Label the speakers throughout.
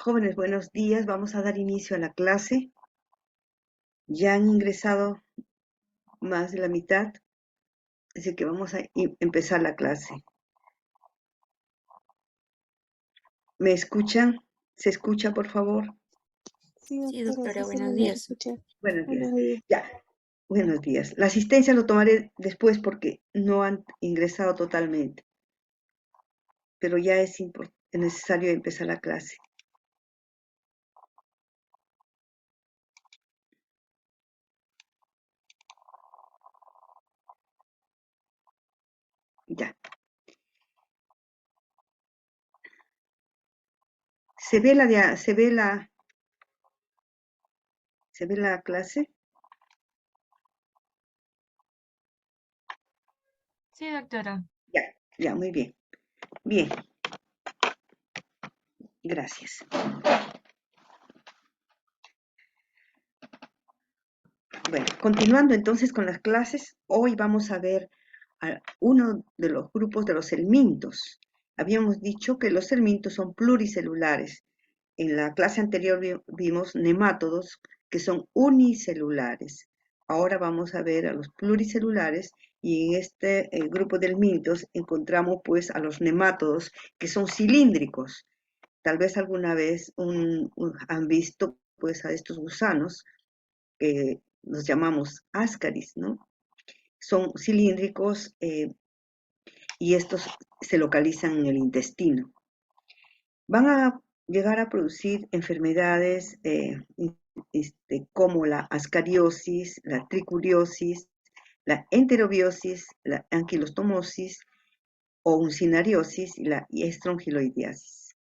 Speaker 1: Jóvenes, buenos días. Vamos a dar inicio a la clase. Ya han ingresado más de la mitad, así que vamos a empezar la clase. ¿Me escuchan? ¿Se escucha, por favor?
Speaker 2: Sí,
Speaker 3: Sí,
Speaker 2: doctora,
Speaker 3: doctora,
Speaker 2: sí se
Speaker 3: buenos
Speaker 2: logra
Speaker 3: días.
Speaker 2: escuchar.
Speaker 1: Buenos días.
Speaker 2: Buenos días.
Speaker 1: Ya, buenos días. La asistencia lo tomaré después porque no han ingresado totalmente, pero ya es necesario empezar la clase. Ya. ¿Se ve la clase?
Speaker 3: Sí, doctora.
Speaker 1: Ya, muy bien. Bien, gracias. Bueno, continuando entonces con las clases, hoy vamos a ver a uno de los grupos de los helmintos. Habíamos dicho que los helmintos son pluricelulares. En la clase anterior vimos nemátodos que son unicelulares. Ahora vamos a ver a los pluricelulares y en este grupo de helmintos encontramos pues a los nemátodos que son cilíndricos. Tal vez alguna vez han visto pues a estos gusanos que los llamamos ascaris, ¿no? Son cilíndricos y estos se localizan en el intestino. Van a llegar a producir enfermedades como la ascariosis, la triculiosis, la enterobiosis, la anquilostomosis o uncinariosis y la estrongiloidiasis.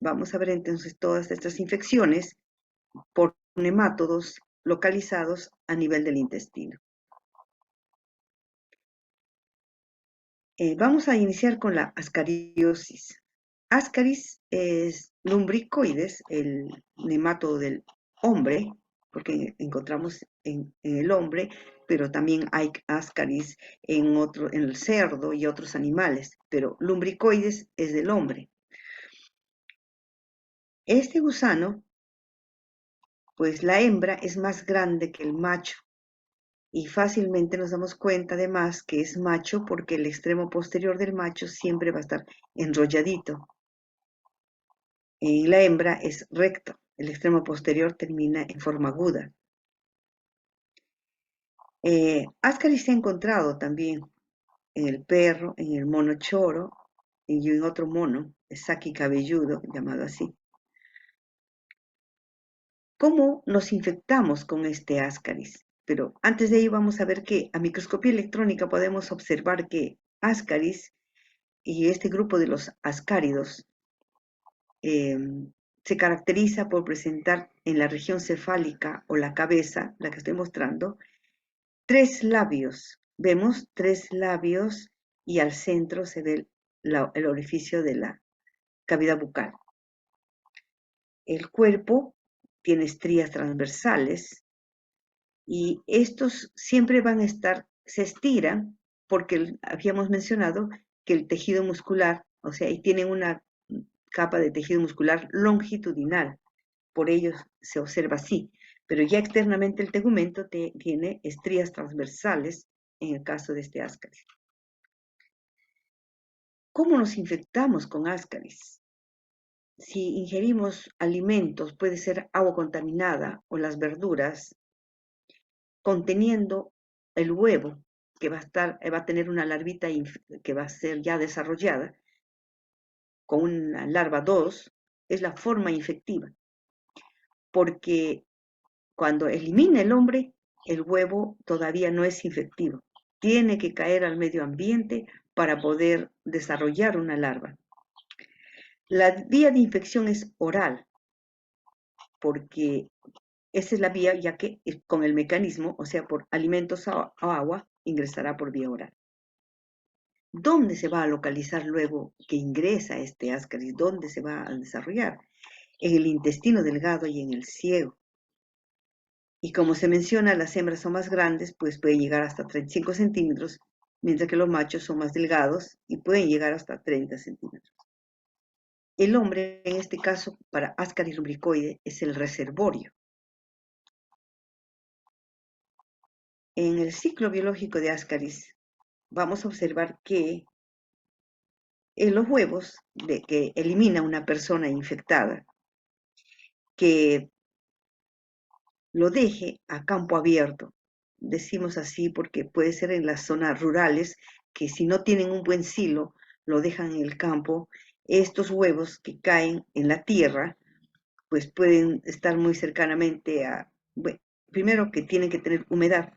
Speaker 1: Vamos a ver entonces todas estas infecciones por nemátodos localizados a nivel del intestino. Vamos a iniciar con la ascariosis. Ascaris es lumbricoides, el nemátodo del hombre, porque encontramos en el hombre, pero también hay ascaris en el cerdo y otros animales, pero lumbricoides es del hombre. Este gusano, pues la hembra es más grande que el macho, y fácilmente nos damos cuenta además que es macho porque el extremo posterior del macho siempre va a estar enrolladito. Y la hembra es recto, el extremo posterior termina en forma aguda. Ascaris se ha encontrado también en el perro, en el mono choro y en otro mono, el saki cabelludo, llamado así. ¿Cómo nos infectamos con este ascaris? Pero antes de ello vamos a ver que a microscopía electrónica podemos observar que ascaris y este grupo de los ascáridos se caracteriza por presentar en la región cefálica o la cabeza, la que estoy mostrando, 3 labios. Vemos 3 labios y al centro se ve el orificio de la cavidad bucal. El cuerpo tiene estrías transversales y estos siempre van a estar, se estiran porque habíamos mencionado que el tejido muscular, o sea, y tienen una capa de tejido muscular longitudinal, por ello se observa así, pero ya externamente el tegumento tiene estrías transversales en el caso de este ascaris. ¿Cómo nos infectamos con ascaris? Si ingerimos alimentos, puede ser agua contaminada o las verduras, conteniendo el huevo, que va a tener una larvita que va a ser ya desarrollada, con una larva 2, es la forma infectiva, porque cuando elimina el hombre, el huevo todavía no es infectivo. Tiene que caer al medio ambiente para poder desarrollar una larva. La vía de infección es oral, porque esa es la vía, ya que con el mecanismo, o sea, por alimentos o agua, ingresará por vía oral. ¿Dónde se va a localizar luego que ingresa este ascaris? ¿Dónde se va a desarrollar? En el intestino delgado y en el ciego. Y como se menciona, las hembras son más grandes, pues pueden llegar hasta 35 centímetros, mientras que los machos son más delgados y pueden llegar hasta 30 centímetros. El hombre, en este caso, para Ascaris lumbricoide, es el reservorio. En el ciclo biológico de Ascaris, vamos a observar que en los huevos que elimina una persona infectada, que lo deje a campo abierto. Decimos así porque puede ser en las zonas rurales que si no tienen un buen silo, lo dejan en el campo. Estos huevos que caen en la tierra, pues pueden estar muy cercanamente a, bueno, primero que tienen que tener humedad.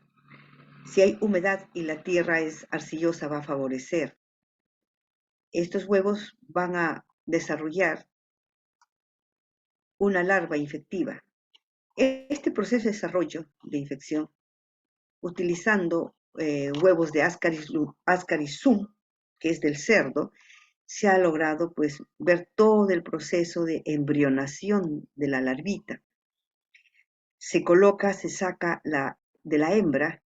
Speaker 1: Si hay humedad y la tierra es arcillosa, va a favorecer. Estos huevos van a desarrollar una larva infectiva. Este proceso de desarrollo de infección, utilizando huevos de Ascaris sum, que es del cerdo, se ha logrado pues ver todo el proceso de embrionación de la larvita. Se coloca, se saca de la hembra,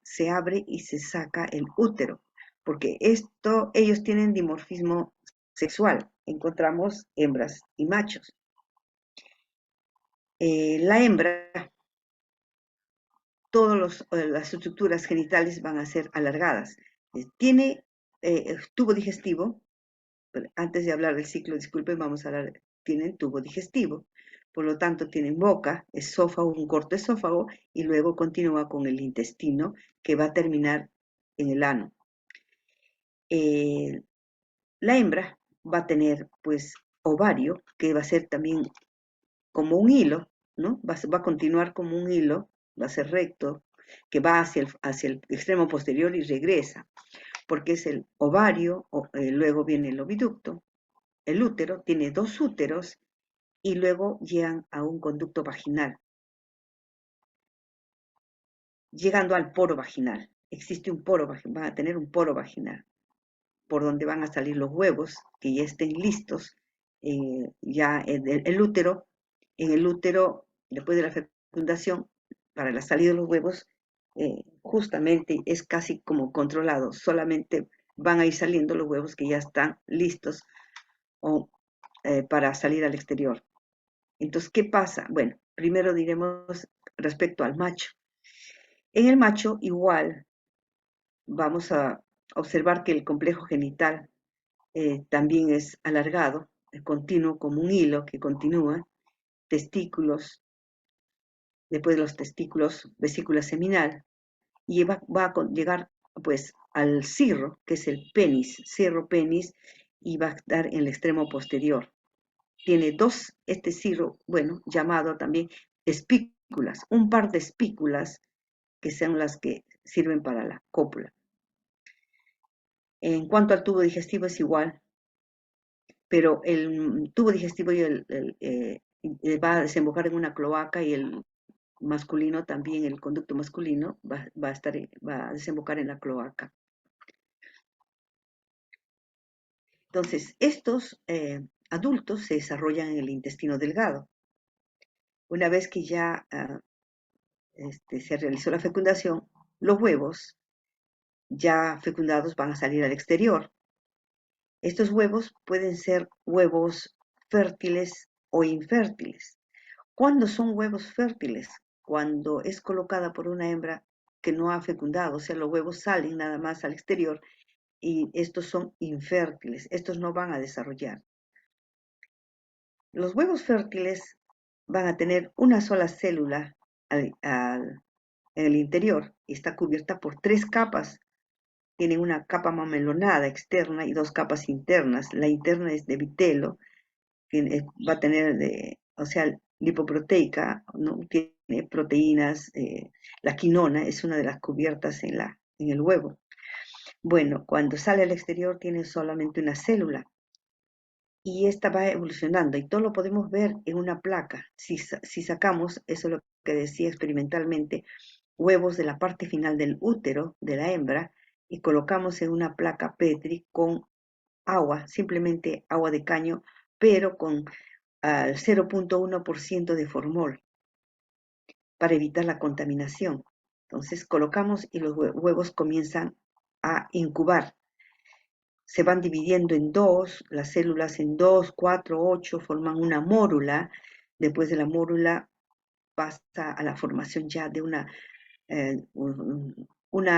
Speaker 1: se abre y se saca el útero, porque ellos tienen dimorfismo sexual, encontramos hembras y machos. La hembra, todas las estructuras genitales van a ser alargadas. Tiene tubo digestivo, antes de hablar del ciclo, disculpen, vamos a hablar, tienen tubo digestivo, por lo tanto tienen boca, esófago, un corto esófago, y luego continúa con el intestino que va a terminar en el ano. La hembra va a tener pues ovario, que va a ser también como un hilo, ¿no? Va a continuar como un hilo, va a ser recto, que va hacia el extremo posterior y regresa, porque es el ovario, luego viene el oviducto, el útero, tiene dos úteros y luego llegan a un conducto vaginal, llegando al poro vaginal. Existe un poro vaginal, van a tener un poro vaginal, por donde van a salir los huevos, que ya estén listos, ya el útero, en el útero, después de la fecundación, para la salida de los huevos, justamente es casi como controlado, solamente van a ir saliendo los huevos que ya están listos o, para salir al exterior. Entonces, ¿qué pasa? Bueno, primero diremos respecto al macho. En el macho igual vamos a observar que el complejo genital también es alargado, es continuo como un hilo que continúa, testículos, después de los testículos, vesícula seminal, y va a llegar pues al cirro, que es el penis, cirro penis, y va a estar en el extremo posterior. Tiene este cirro, bueno, llamado también espículas, un par de espículas que son las que sirven para la cópula. En cuanto al tubo digestivo es igual, pero el tubo digestivo va a desembocar en una cloaca y el masculino también, el conducto masculino va a desembocar en la cloaca. Entonces, estos adultos se desarrollan en el intestino delgado. Una vez que ya se realizó la fecundación, los huevos ya fecundados van a salir al exterior. Estos huevos pueden ser huevos fértiles o infértiles. ¿Cuándo son huevos fértiles? Cuando es colocada por una hembra que no ha fecundado, o sea, los huevos salen nada más al exterior y estos son infértiles, estos no van a desarrollar. Los huevos fértiles van a tener una sola célula en el interior y está cubierta por 3 capas. Tienen una capa mamelonada externa y 2 capas internas. La interna es de vitelo, va a tener, o sea, lipoproteica, ¿no? Tiene proteínas, la quinona es una de las cubiertas en el huevo. Bueno, cuando sale al exterior tiene solamente una célula y esta va evolucionando y todo lo podemos ver en una placa. Si sacamos, eso es lo que decía experimentalmente, huevos de la parte final del útero de la hembra y colocamos en una placa Petri con agua, simplemente agua de caño, pero con al 0.1% de formol para evitar la contaminación. Entonces colocamos y los huevos comienzan a incubar. se van dividiendo en dos, las células en dos, cuatro, ocho, forman una mórula. Después de la mórula pasa a la formación ya de una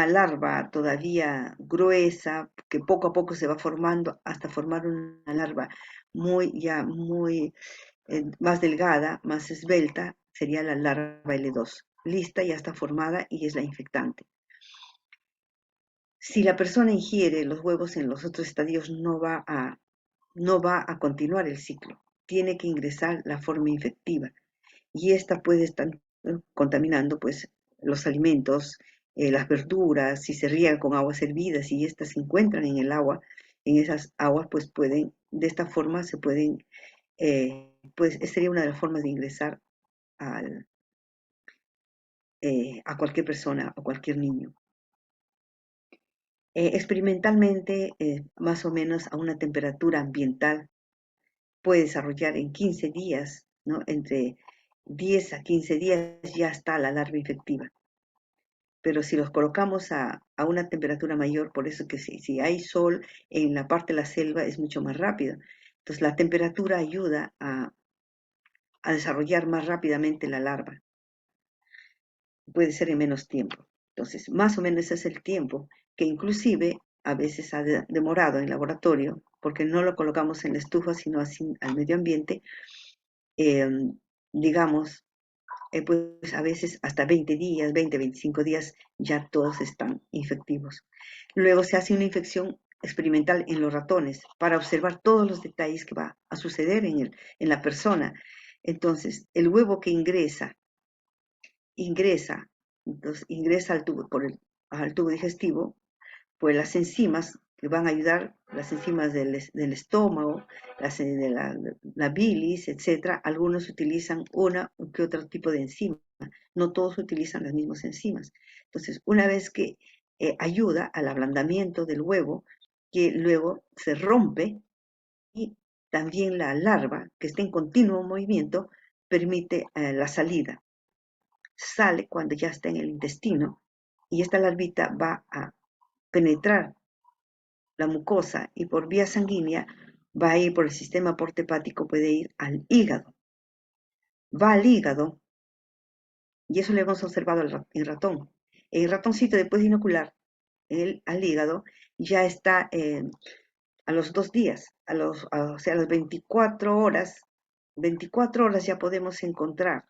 Speaker 1: larva todavía gruesa, que poco a poco se va formando hasta formar una larva muy más delgada, más esbelta, sería la larva L2. Lista, ya está formada y es la infectante. Si la persona ingiere los huevos en los otros estadios, no va a continuar el ciclo. Tiene que ingresar la forma infectiva y esta puede estar contaminando pues los alimentos, las verduras, si se riega con aguas hervidas y estas se encuentran en el agua, en esas aguas pues de esta forma se pueden, pues sería una de las formas de ingresar al, a cualquier persona o cualquier niño. Experimentalmente, más o menos a una temperatura ambiental, puede desarrollar en 15 días, ¿no? Entre 10 a 15 días ya está la larva infectiva. Pero si los colocamos a una temperatura mayor, por eso que si hay sol en la parte de la selva es mucho más rápido. Entonces la temperatura ayuda a desarrollar más rápidamente la larva. Puede ser en menos tiempo. Entonces, más o menos ese es el tiempo que inclusive a veces ha demorado en laboratorio, porque no lo colocamos en la estufa, sino así al medio ambiente, eh, digamos, pues a veces hasta 20 días, 20, 25 días, ya todos están infectivos. Luego se hace una infección experimental en los ratones para observar todos los detalles que va a suceder en la persona. Entonces, el huevo que ingresa, entonces ingresa al tubo digestivo, pues las enzimas que van a ayudar, las enzimas del estómago, de la bilis, etcétera, algunos utilizan una que otro tipo de enzima, no todos utilizan las mismas enzimas. Entonces, una vez que ayuda al ablandamiento del huevo, que luego se rompe y también la larva, que está en continuo movimiento, permite la salida. Sale cuando ya está en el intestino y esta larvita va a penetrar la mucosa y por vía sanguínea va a ir por el sistema portepático, puede ir al hígado. Va al hígado y eso lo hemos observado en ratón. El ratoncito después de inocular al hígado ya está a los 2 días, o sea, a las 24 horas ya podemos encontrar,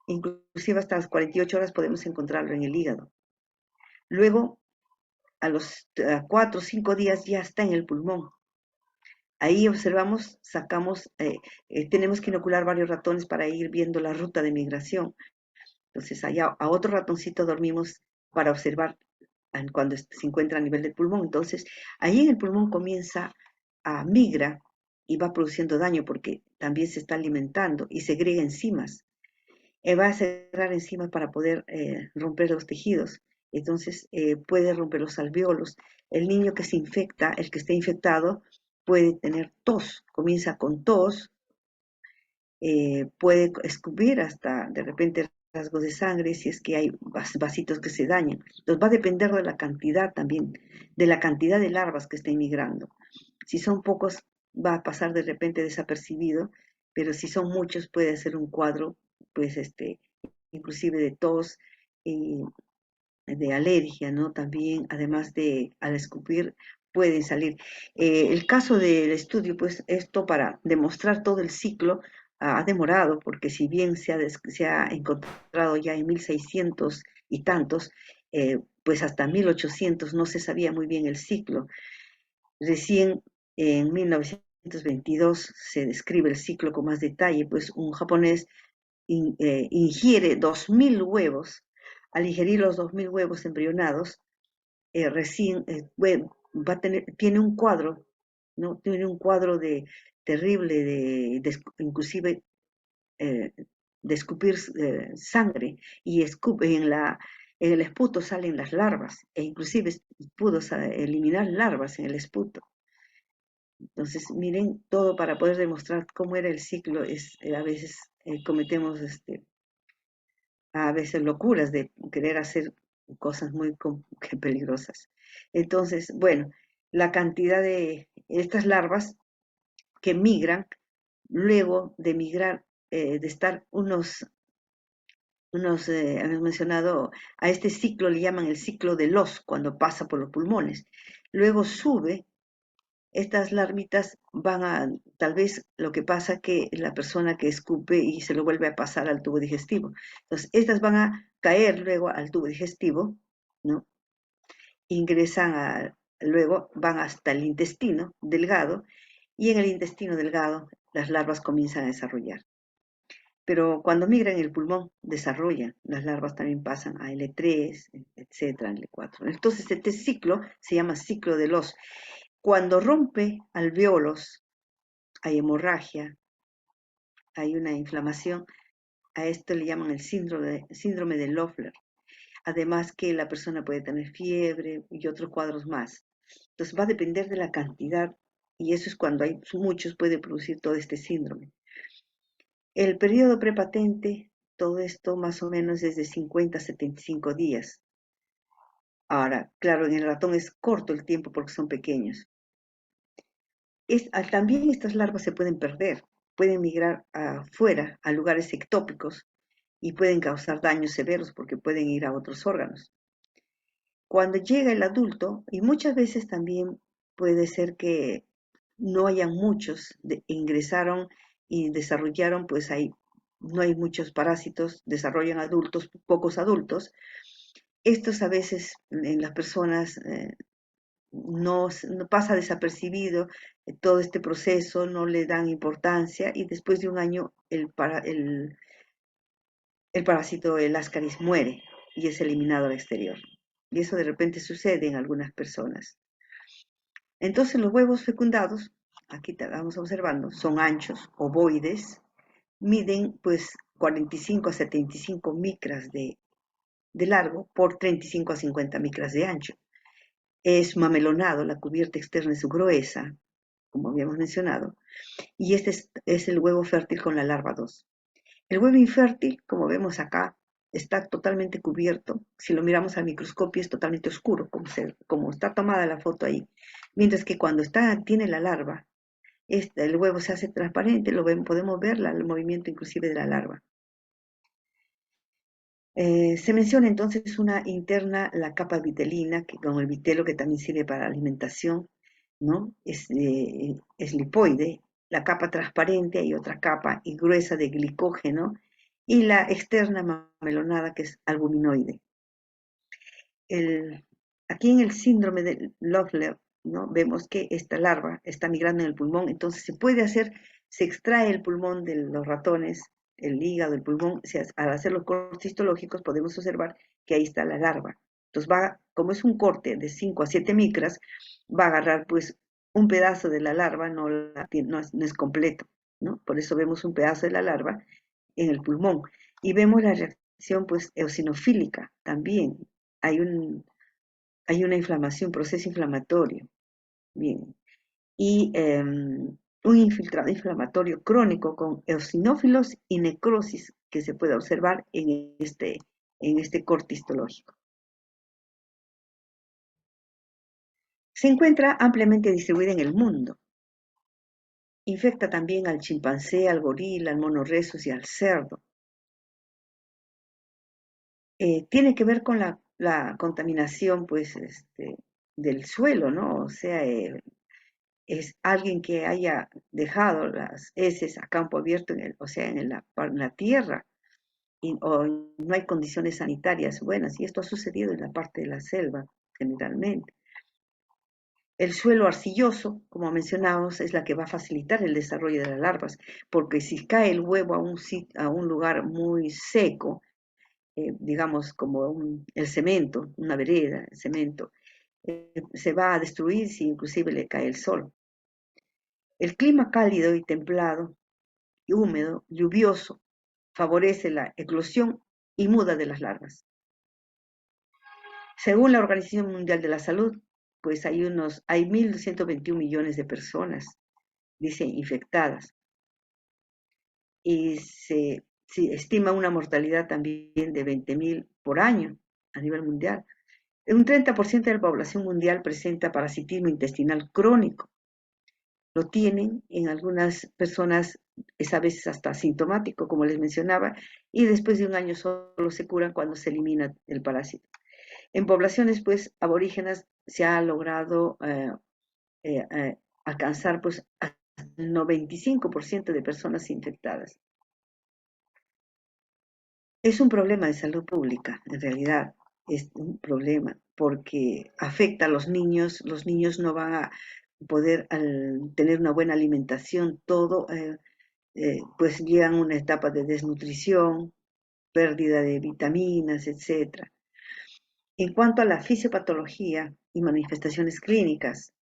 Speaker 1: inclusive hasta las 48 horas podemos encontrarlo en el hígado. Luego, a los 4 o 5 días ya está en el pulmón. Ahí observamos, tenemos que inocular varios ratones para ir viendo la ruta de migración. Entonces, allá a otro ratoncito dormimos para observar cuando se encuentra a nivel del pulmón. Entonces, ahí en el pulmón comienza a migra y va produciendo daño porque también se está alimentando y segrega enzimas. Va a segregar enzimas para poder romper los tejidos. Entonces, puede romper los alveolos. El niño que se infecta, el que esté infectado, puede tener tos. Comienza con tos, puede escupir hasta de repente rasgos de sangre si es que hay vasitos que se dañan. Entonces va a depender de la cantidad también, de la cantidad de larvas que estén migrando. Si son pocos, va a pasar de repente desapercibido, pero si son muchos puede ser un cuadro, pues inclusive de tos y de alergia, ¿no? También, además de al escupir, pueden salir. El caso del estudio, pues esto para demostrar todo el ciclo ha demorado, porque si bien se ha encontrado ya en 1600 y tantos, pues hasta 1800 no se sabía muy bien el ciclo. Recién en 1922 se describe el ciclo con más detalle, pues un japonés ingiere 2000 huevos. Al ingerir los 2000 huevos embrionados, tiene un cuadro, ¿no? Tiene un cuadro terrible, inclusive eh, de escupir sangre, y escupe en el esputo salen las larvas, e inclusive pudo eliminar larvas en el esputo. Entonces, miren, todo para poder demostrar cómo era el ciclo, a veces cometemos a veces locuras de querer hacer cosas muy peligrosas. Entonces, bueno, la cantidad de estas larvas que migran luego de migrar, de estar hemos mencionado, a este ciclo le llaman el ciclo de los, cuando pasa por los pulmones. Luego sube, estas larvitas van a, tal vez lo que pasa que la persona que escupe y se lo vuelve a pasar al tubo digestivo. Entonces, estas van a caer luego al tubo digestivo, ¿no? Ingresan luego van hasta el intestino delgado y en el intestino delgado las larvas comienzan a desarrollar. Pero cuando migran el pulmón, desarrollan. Las larvas también pasan a L3, etcétera, L4. Entonces, este ciclo se llama ciclo de los. Cuando rompe alvéolos, hay hemorragia, hay una inflamación. A esto le llaman el síndrome de Loeffler. Además que la persona puede tener fiebre y otros cuadros más. Entonces va a depender de la cantidad y eso es cuando hay muchos puede producir todo este síndrome. El periodo prepatente, todo esto más o menos es de 50 a 75 días. Ahora, claro, en el ratón es corto el tiempo porque son pequeños. También estas larvas se pueden perder, pueden migrar afuera, a lugares ectópicos, y pueden causar daños severos porque pueden ir a otros órganos. Cuando llega el adulto, y muchas veces también puede ser que no hayan muchos, ingresaron y desarrollaron, pues no hay muchos parásitos, desarrollan adultos, pocos adultos. Estos a veces en las personas no pasa desapercibido todo este proceso, no le dan importancia y después de un año el parásito, el ascaris, muere y es eliminado al exterior. Y eso de repente sucede en algunas personas. Entonces los huevos fecundados, aquí estamos observando, son anchos, ovoides, miden pues 45 a 75 micras de largo por 35 a 50 micras de ancho. Es mamelonado, la cubierta externa es gruesa, como habíamos mencionado, y este es el huevo fértil con la larva 2. El huevo infértil, como vemos acá, está totalmente cubierto. Si lo miramos al microscopio es totalmente oscuro, como está tomada la foto ahí. Mientras que cuando tiene la larva, el huevo se hace transparente, podemos ver el movimiento inclusive de la larva. Se menciona entonces una interna, la capa vitelina, que con el vitelo que también sirve para alimentación, ¿no? Es lipoide, la capa transparente, hay otra capa y gruesa de glicógeno, y la externa mamelonada que es albuminoide. Aquí en el síndrome de Loeffler, ¿no? Vemos que esta larva está migrando en el pulmón, entonces se extrae el pulmón de los ratones, el hígado, el pulmón, al hacer los cortes histológicos podemos observar que ahí está la larva. Entonces como es un corte de 5 a 7 micras, va a agarrar pues un pedazo de la larva, no es completo, ¿no? Por eso vemos un pedazo de la larva en el pulmón. Y vemos la reacción pues eosinofílica también. Hay una inflamación, proceso inflamatorio. Bien. Y un infiltrado inflamatorio crónico con eosinófilos y necrosis que se puede observar en este corte histológico. Se encuentra ampliamente distribuida en el mundo. Infecta también al chimpancé, al gorila, al mono rhesus y al cerdo. Tiene que ver con la contaminación, pues, del suelo, ¿no? O sea, es alguien que haya dejado las heces a campo abierto, o sea, en la tierra, o no hay condiciones sanitarias buenas, y esto ha sucedido en la parte de la selva, generalmente. El suelo arcilloso, como mencionamos, es la que va a facilitar el desarrollo de las larvas, porque si cae el huevo a un lugar muy seco, digamos como el cemento, una vereda, el cemento, se va a destruir si inclusive le cae el sol. El clima cálido y templado, y húmedo, lluvioso, favorece la eclosión y muda de las larvas. Según la Organización Mundial de la Salud, pues hay 1.221 millones de personas, dice, infectadas. Y se estima una mortalidad también de 20.000 por año a nivel mundial. Un 30% de la población mundial presenta parasitismo intestinal crónico. Lo tienen en algunas personas, es a veces hasta asintomático, como les mencionaba, y después de un año solo se curan cuando se elimina el parásito. En poblaciones pues aborígenas se ha logrado alcanzar pues hasta el 95% de personas infectadas. Es un problema de salud pública, en realidad es un problema porque afecta a los niños no van a poder tener una buena alimentación, todo pues llegan a una etapa de desnutrición, pérdida de vitaminas, etc. En cuanto a la fisiopatología y manifestaciones clínicas,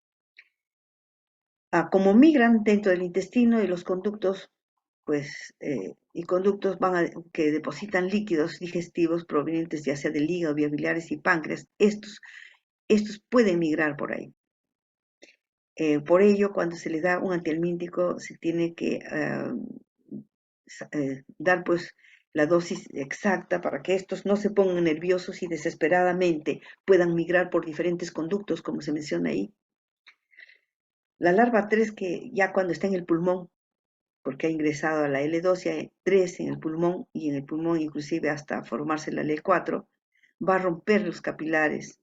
Speaker 1: como migran dentro del intestino y los conductos, pues, y conductos que depositan líquidos digestivos provenientes ya sea del hígado, vías biliares y páncreas, estos pueden migrar por ahí. Por ello, cuando se le da un antihelmíntico, se tiene que dar pues la dosis exacta para que estos no se pongan nerviosos y desesperadamente puedan migrar por diferentes conductos, como se menciona ahí. La larva 3, que ya cuando está en el pulmón, porque ha ingresado a la L2 y a 3 en el pulmón, y en el pulmón inclusive hasta formarse la L4, va a romper los capilares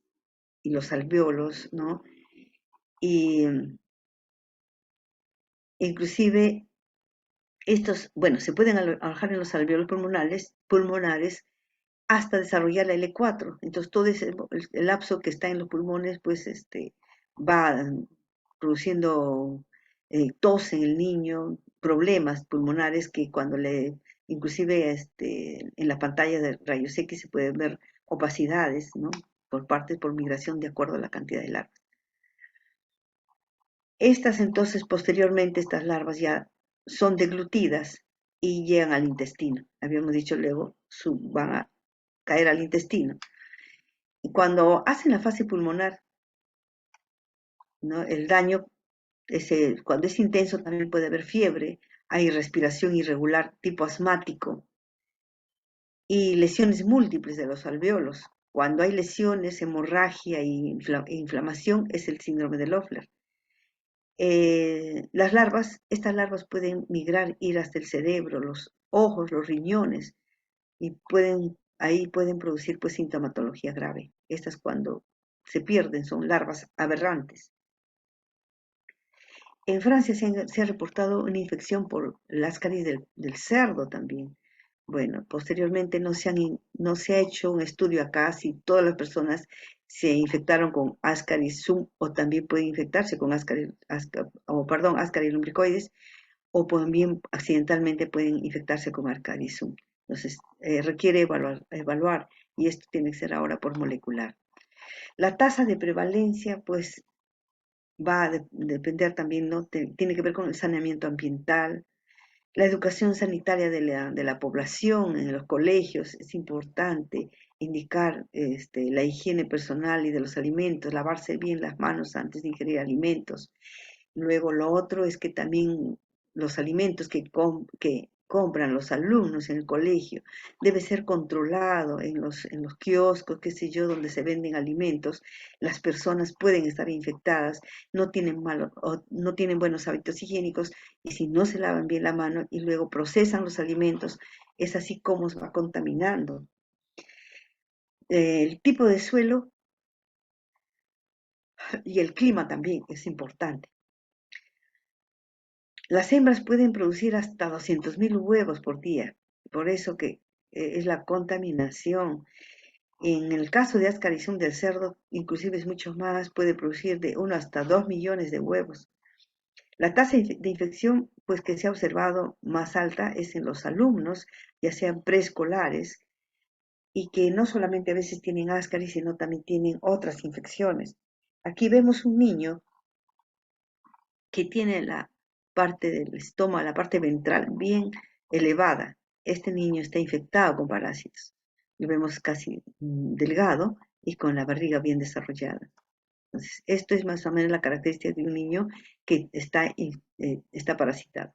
Speaker 1: y los alvéolos, ¿no? Y inclusive estos, bueno, se pueden alojar en los alvéolos pulmonares hasta desarrollar la L4. Entonces todo el lapso que está en los pulmones, pues va produciendo tos en el niño, problemas pulmonares que cuando inclusive en la pantalla de rayos X se pueden ver opacidades, ¿no? Por migración de acuerdo a la cantidad de larvas. Entonces, posteriormente, estas larvas ya son deglutidas y llegan al intestino. Habíamos dicho luego, van a caer al intestino. Y cuando hacen la fase pulmonar, ¿no? El daño, cuando es intenso también puede haber fiebre, hay respiración irregular tipo asmático y lesiones múltiples de los alvéolos. Cuando hay lesiones, hemorragia e inflamación es el síndrome de Loeffler. Estas larvas pueden migrar, ir hasta el cerebro, los ojos, los riñones, y ahí pueden producir pues sintomatología grave. Estas cuando se pierden son larvas aberrantes. En Francia se ha reportado una infección por el ascaris del cerdo también. Bueno, posteriormente no se ha hecho un estudio acá si todas las personas se infectaron con ascaris sum o también pueden infectarse con ascaris lumbricoides o también accidentalmente pueden infectarse con ascaris sum. Entonces, requiere evaluar y esto tiene que ser ahora por molecular. La tasa de prevalencia, pues, va a depender también, ¿no? Tiene que ver con el saneamiento ambiental, la educación sanitaria de la población en los colegios. Es importante indicar la higiene personal y de los alimentos, lavarse bien las manos antes de ingerir alimentos. Luego lo otro es que también los alimentos que compran los alumnos en el colegio debe ser controlado en los kioscos, qué sé yo, donde se venden alimentos. Las personas pueden estar infectadas, no tienen buenos hábitos higiénicos y si no se lavan bien la mano y luego procesan los alimentos, es así como se va contaminando. El tipo de suelo y el clima también es importante. Las hembras pueden producir hasta 200.000 huevos por día, por eso que es la contaminación. En el caso de Ascaris del cerdo, inclusive es mucho más, puede producir de 1 hasta 2 millones de huevos. La tasa de infección, pues que se ha observado más alta es en los alumnos, ya sean preescolares, y que no solamente a veces tienen Ascaris, sino también tienen otras infecciones. Aquí vemos un niño que tiene la parte del estómago, la parte ventral bien elevada. Este niño está infectado con parásitos. Lo vemos casi delgado y con la barriga bien desarrollada. Entonces, esto es más o menos la característica de un niño que está parasitado.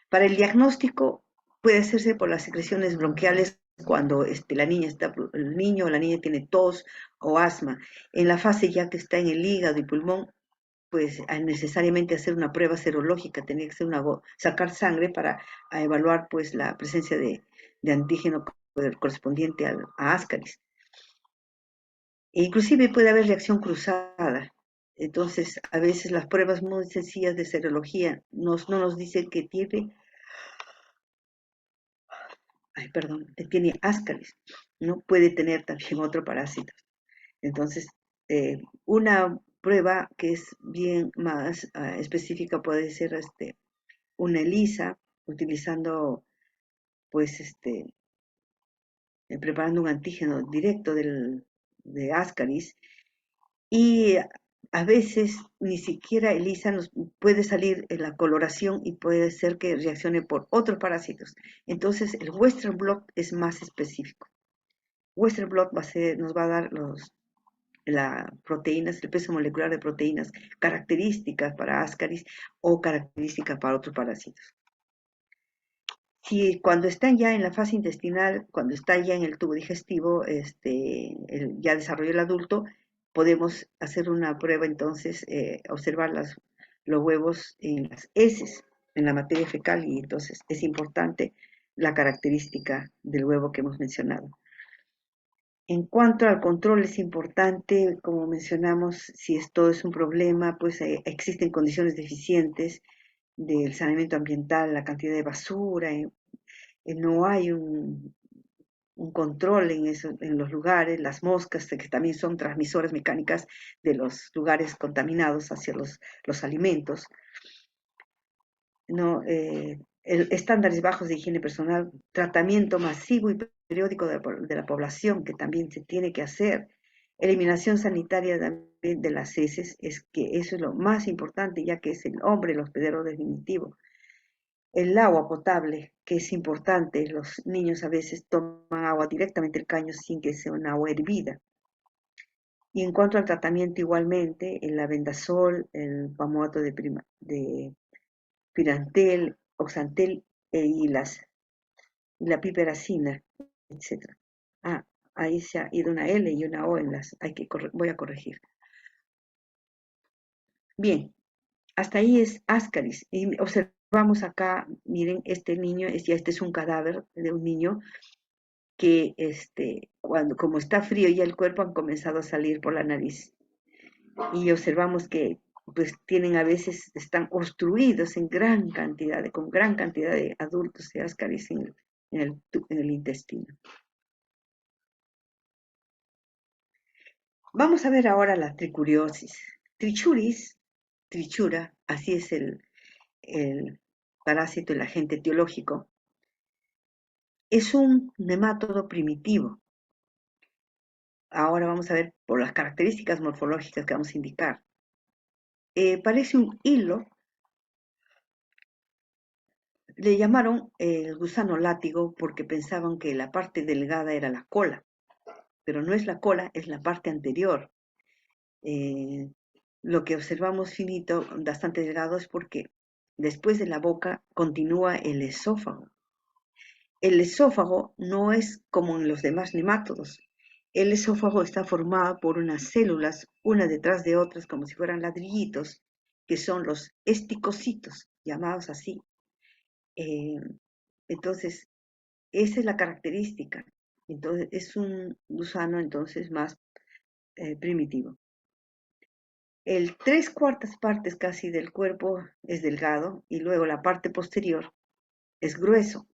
Speaker 1: Para el diagnóstico puede hacerse por las secreciones bronquiales cuando el niño o la niña tiene tos o asma. En la fase ya que está en el hígado y pulmón, pues necesariamente hacer una prueba serológica, tenía que ser sacar sangre para evaluar pues la presencia de antígeno correspondiente a Ascaris. E inclusive puede haber reacción cruzada. Entonces, a veces las pruebas muy sencillas de serología no nos dicen que tiene, que tiene Ascaris, no puede tener también otro parásito. Entonces, una prueba que es bien más específica puede ser una ELISA, utilizando, pues, preparando un antígeno directo de Ascaris, y a veces ni siquiera ELISA nos puede salir en la coloración y puede ser que reaccione por otros parásitos. Entonces, el Western blot es más específico. Western blot nos va a dar las proteínas, el peso molecular de proteínas características para Ascaris o características para otros parásitos. Si cuando están ya en la fase intestinal, cuando está ya en el tubo digestivo, ya desarrolló el adulto, podemos hacer una prueba entonces, observar los huevos en las heces, en la materia fecal, y entonces es importante la característica del huevo que hemos mencionado. En cuanto al control, es importante, como mencionamos, si esto es un problema, pues existen condiciones deficientes del saneamiento ambiental, la cantidad de basura, no hay un control en los lugares, las moscas, que también son transmisoras mecánicas de los lugares contaminados hacia los alimentos, ¿no? Estándares bajos de higiene personal, tratamiento masivo y periódico de la población, que también se tiene que hacer, eliminación sanitaria también de las heces, es que eso es lo más importante, ya que es el hombre el hospedero definitivo. El agua potable, que es importante, los niños a veces toman agua directamente del caño sin que sea un agua hervida. Y en cuanto al tratamiento, igualmente, el lavendasol, el pamoato de Pirantel, Oxantel, y la piperacina, etc. Ah, ahí se ha ido una L y una O en voy a corregir. Bien, hasta ahí es Ascaris. Y observamos acá, miren, este niño, este es un cadáver de un niño que como está frío ya el cuerpo han comenzado a salir por la nariz. Y observamos que pues tienen a veces, están obstruidos con gran cantidad de adultos de Ascaris en el intestino. Vamos a ver ahora la tricuriosis. Trichura, así es el parásito, el agente etiológico, es un nemátodo primitivo. Ahora vamos a ver por las características morfológicas que vamos a indicar. Parece un hilo. Le llamaron el gusano látigo porque pensaban que la parte delgada era la cola, pero no es la cola, es la parte anterior. Lo que observamos finito, bastante delgado, es porque después de la boca continúa el esófago. El esófago no es como en los demás nemátodos. El esófago está formado por unas células, una detrás de otras, como si fueran ladrillitos, que son los esticocitos, llamados así. Eh, entonces, esa es la característica. Entonces, es un gusano entonces más primitivo. El 3/4 partes casi del cuerpo es delgado y luego la parte posterior es grueso.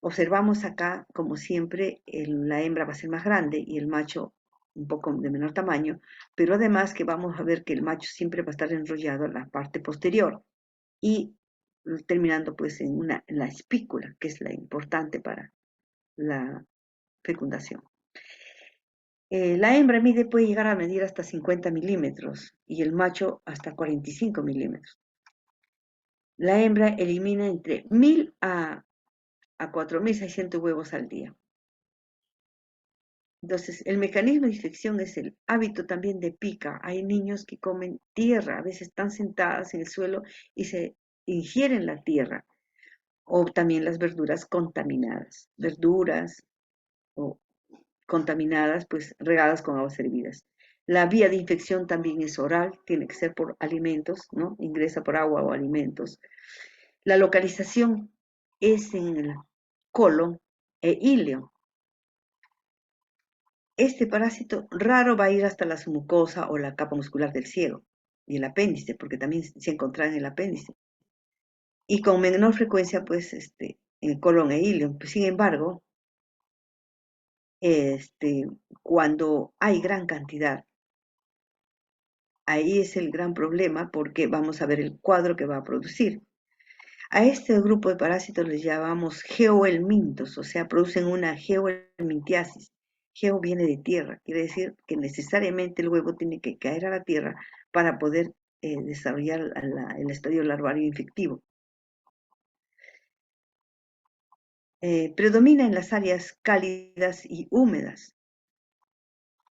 Speaker 1: Observamos acá, como siempre, la hembra va a ser más grande y el macho un poco de menor tamaño, pero además que vamos a ver que el macho siempre va a estar enrollado en la parte posterior y terminando pues en la espícula, que es la importante para la fecundación. La hembra puede llegar a medir hasta 50 milímetros y el macho hasta 45 milímetros. La hembra elimina entre 1000 a 4600 huevos al día. Entonces, el mecanismo de infección es el hábito también de pica. Hay niños que comen tierra, a veces están sentadas en el suelo y se ingieren la tierra, o también las verduras contaminadas. Verduras, o contaminadas, pues regadas con aguas hervidas. La vía de infección también es oral, tiene que ser por alimentos, ¿no? Ingresa por agua o alimentos. La localización es en el colon e ileo. Este parásito raro va a ir hasta la mucosa o la capa muscular del ciego y el apéndice, porque también se encuentra en el apéndice. Y con menor frecuencia, pues, en el colon e ileo. Sin embargo, cuando hay gran cantidad, ahí es el gran problema porque vamos a ver el cuadro que va a producir. A este grupo de parásitos les llamamos geohelmintos, o sea, producen una geohelmintiasis. Geo viene de tierra, quiere decir que necesariamente el huevo tiene que caer a la tierra para poder desarrollar el estadio larvario infectivo. Predomina en las áreas cálidas y húmedas.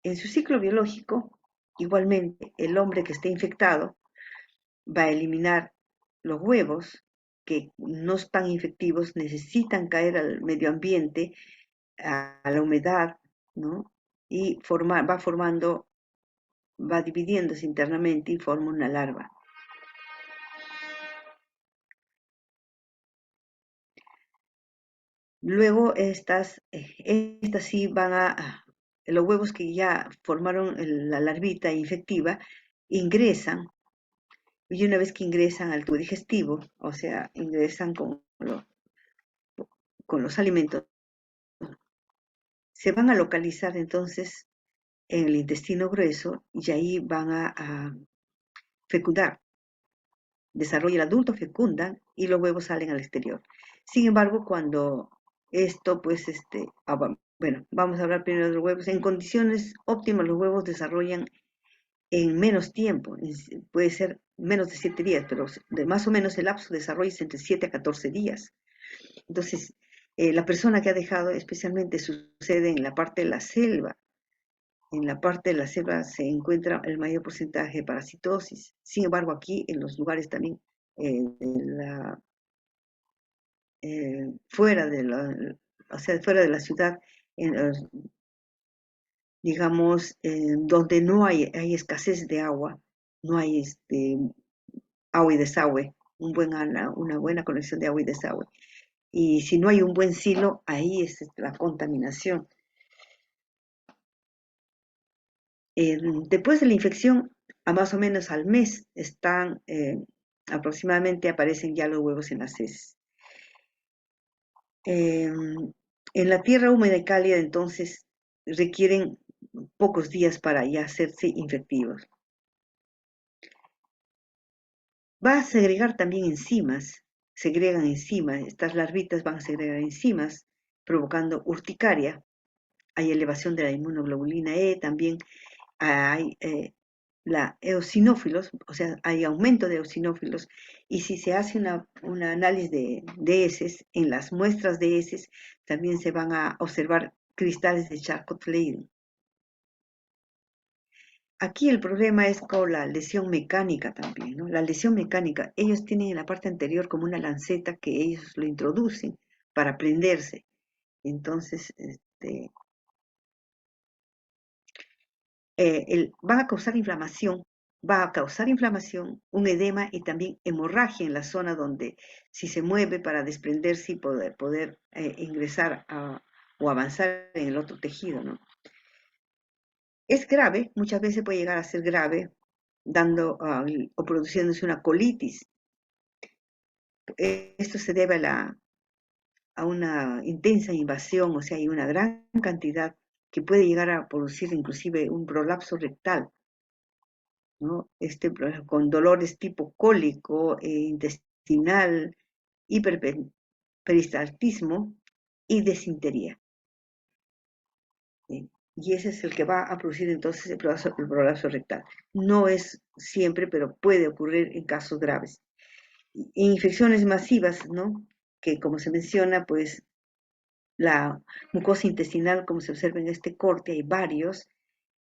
Speaker 1: En su ciclo biológico, igualmente, el hombre que esté infectado va a eliminar los huevos que no están infectivos, necesitan caer al medio ambiente, a la humedad, ¿no? Y va dividiéndose internamente y forma una larva. Luego estas sí los huevos que ya formaron la larvita infectiva, ingresan, y una vez que ingresan al tubo digestivo, o sea, ingresan con los alimentos, se van a localizar entonces en el intestino grueso y ahí van a fecundar. Desarrolla el adulto, fecundan y los huevos salen al exterior. Sin embargo, cuando esto, pues, bueno, vamos a hablar primero de los huevos. En condiciones óptimas, los huevos desarrollan en menos tiempo, puede ser menos de 7 días, pero de más o menos el lapso de desarrollo es entre 7 a 14 días. Entonces, la persona que ha dejado, especialmente sucede en la parte de la selva. En la parte de la selva se encuentra el mayor porcentaje de parasitosis. Sin embargo, aquí en los lugares también fuera de fuera de la ciudad, digamos, donde no hay escasez de agua, no hay agua y desagüe, una buena conexión de agua y desagüe. Y si no hay un buen silo, ahí es la contaminación. Después de la infección, a más o menos al mes, aproximadamente aparecen ya los huevos en las heces. En la tierra húmeda y cálida, entonces, requieren pocos días para ya hacerse infectivos. Va a segregar también enzimas, segregan enzimas, estas larvitas van a segregar enzimas, provocando urticaria. Hay elevación de la inmunoglobulina E, también hay la eosinófilos, o sea, hay aumento de eosinófilos, y si se hace un análisis de heces, en las muestras de heces también se van a observar cristales de Charcot-Leyden. Aquí el problema es con la lesión mecánica también, ¿no? La lesión mecánica, ellos tienen en la parte anterior como una lanceta que ellos lo introducen para prenderse. Entonces, va a causar inflamación, un edema y también hemorragia en la zona donde si se mueve para desprenderse y poder ingresar o avanzar en el otro tejido, ¿no? Es grave, muchas veces puede llegar a ser grave, o produciéndose una colitis. Esto se debe a una intensa invasión, o sea, hay una gran cantidad que puede llegar a producir inclusive un prolapso rectal, ¿no? Con dolores tipo cólico, intestinal, hiperperistaltismo y desintería. ¿Sí? Y ese es el que va a producir entonces el prolapso rectal. No es siempre, pero puede ocurrir en casos graves. Infecciones masivas, ¿no? Que como se menciona, pues la mucosa intestinal, como se observa en este corte, hay varios,